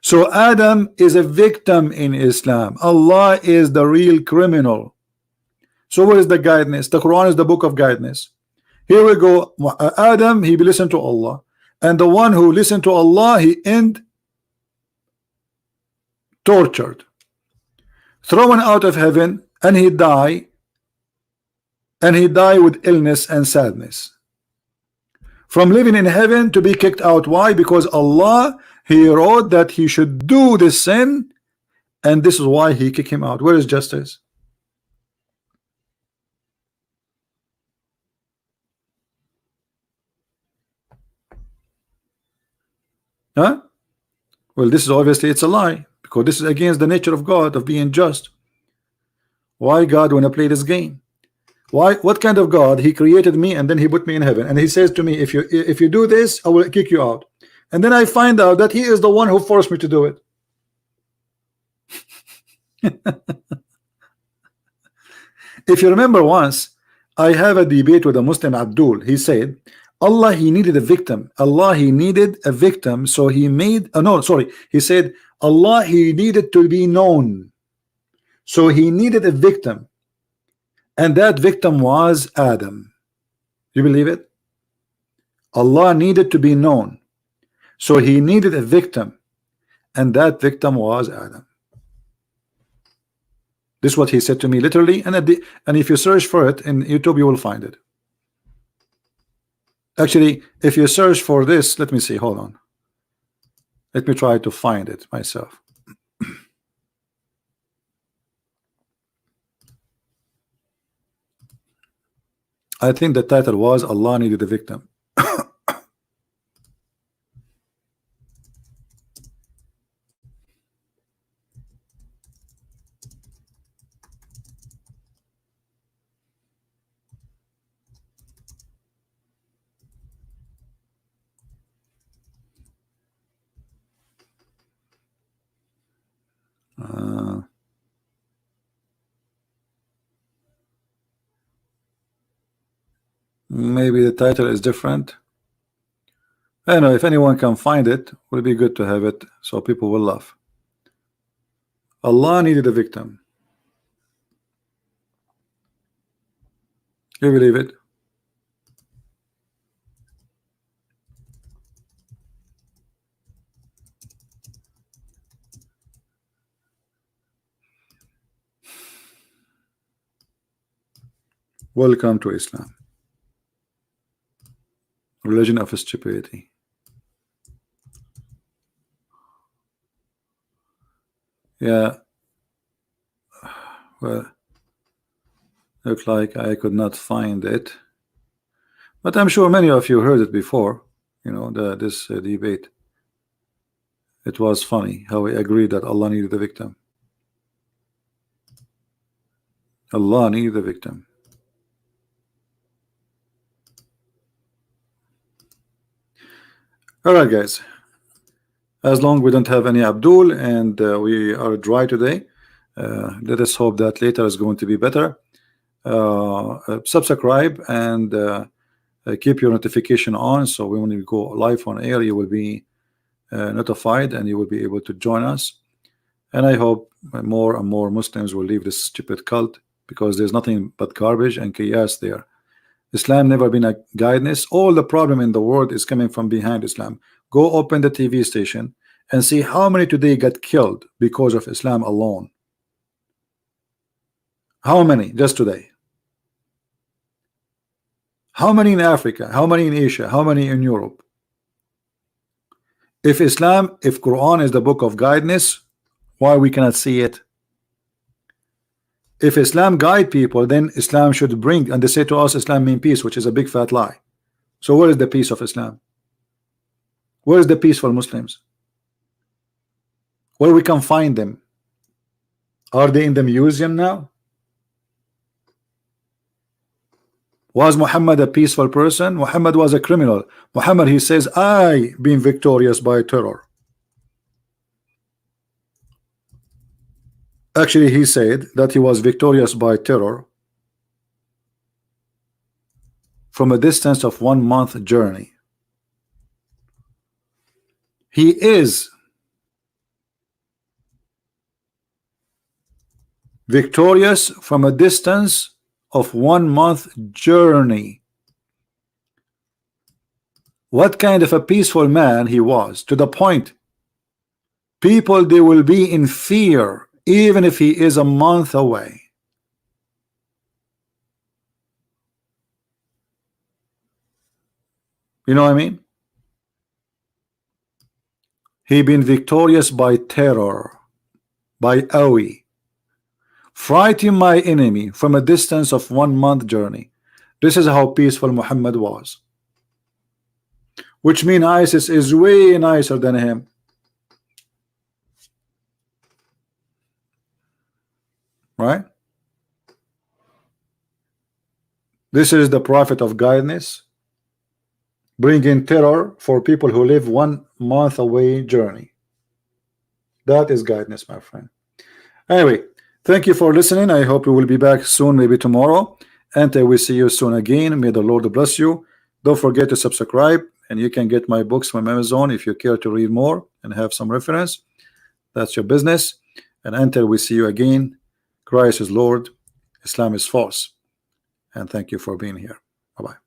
So Adam is a victim in Islam. Allah is the real criminal. So where is the guidance? The Quran is the book of guidance. Here we go. Adam, he listened to Allah, and the one who listened to Allah, he end tortured, thrown out of heaven, and he died with illness and sadness, from living in heaven to be kicked out. Why? Because Allah he wrote that he should do this sin, and this is why he kicked him out. Where is justice? Huh? Well, this is obviously it's a lie, because this is against the nature of God of being just. Why God wanna play this game? Why? What kind of God? He created me and then he put me in heaven, and he says to me, if you do this, I will kick you out. And then I find out that he is the one who forced me to do it. If you remember, once I have a debate with a Muslim, Abdul. He said Allah he needed a victim. Allah he needed a victim, so he made he said Allah he needed to be known, so he needed a victim, and that victim was Adam. You believe it? Allah needed to be known, so he needed a victim, and that victim was Adam. This is what he said to me literally, and if you search for it in YouTube, you will find it. Actually, if you search for this, let me see, hold on. Let me try to find it myself. I think the title was Allah needed a victim. Maybe the title is different. I don't know, if anyone can find it, would be good to have it so people will laugh. Allah needed a victim. You believe it? Welcome to Islam, religion of stupidity. Yeah, well, look like I could not find it, but I'm sure many of you heard it before. You know, this debate. It was funny how we agreed that Allah needed a victim. Allah needed a victim. All right, guys. As long we don't have any Abdul and we are dry today, let us hope that later is going to be better. Subscribe and keep your notification on, so when we go live on air, you will be notified and you will be able to join us. And I hope more and more Muslims will leave this stupid cult, because there's nothing but garbage and chaos there. Islam never been a guidance. All the problem in the world is coming from behind Islam. Go open the TV station and see how many today got killed because of Islam alone. How many just today? How many in Africa? How many in Asia? How many in Europe? If Quran is the book of guidance, why we cannot see it? If Islam guide people, then Islam should bring, and they say to us Islam means peace, which is a big fat lie. So where is the peace of Islam? Where is the peaceful Muslims? Where we can find them? Are they in the museum now? Was Muhammad a peaceful person? Muhammad was a criminal. Muhammad, he says, I been victorious by terror. Actually, he said that he was victorious by terror from a distance of 1 month journey. He is victorious from a distance of 1 month journey. What kind of a peaceful man he was, to the point people, they will be in fear even if he is a month away. You know what I mean? He been victorious by terror, by awe, frighten my enemy from a distance of 1 month journey. This is how peaceful Muhammad was, which means ISIS is way nicer than him. Right? This is the prophet of guidance, bringing terror for people who live 1 month away journey. That is guidance, my friend. Anyway, thank you for listening. I hope we will be back soon, maybe tomorrow, and I will see you soon again. May the Lord bless you. Don't forget to subscribe, and you can get my books from Amazon if you care to read more and have some reference. That's your business. And until we see you again, Christ is Lord, Islam is false. And thank you for being here. Bye-bye.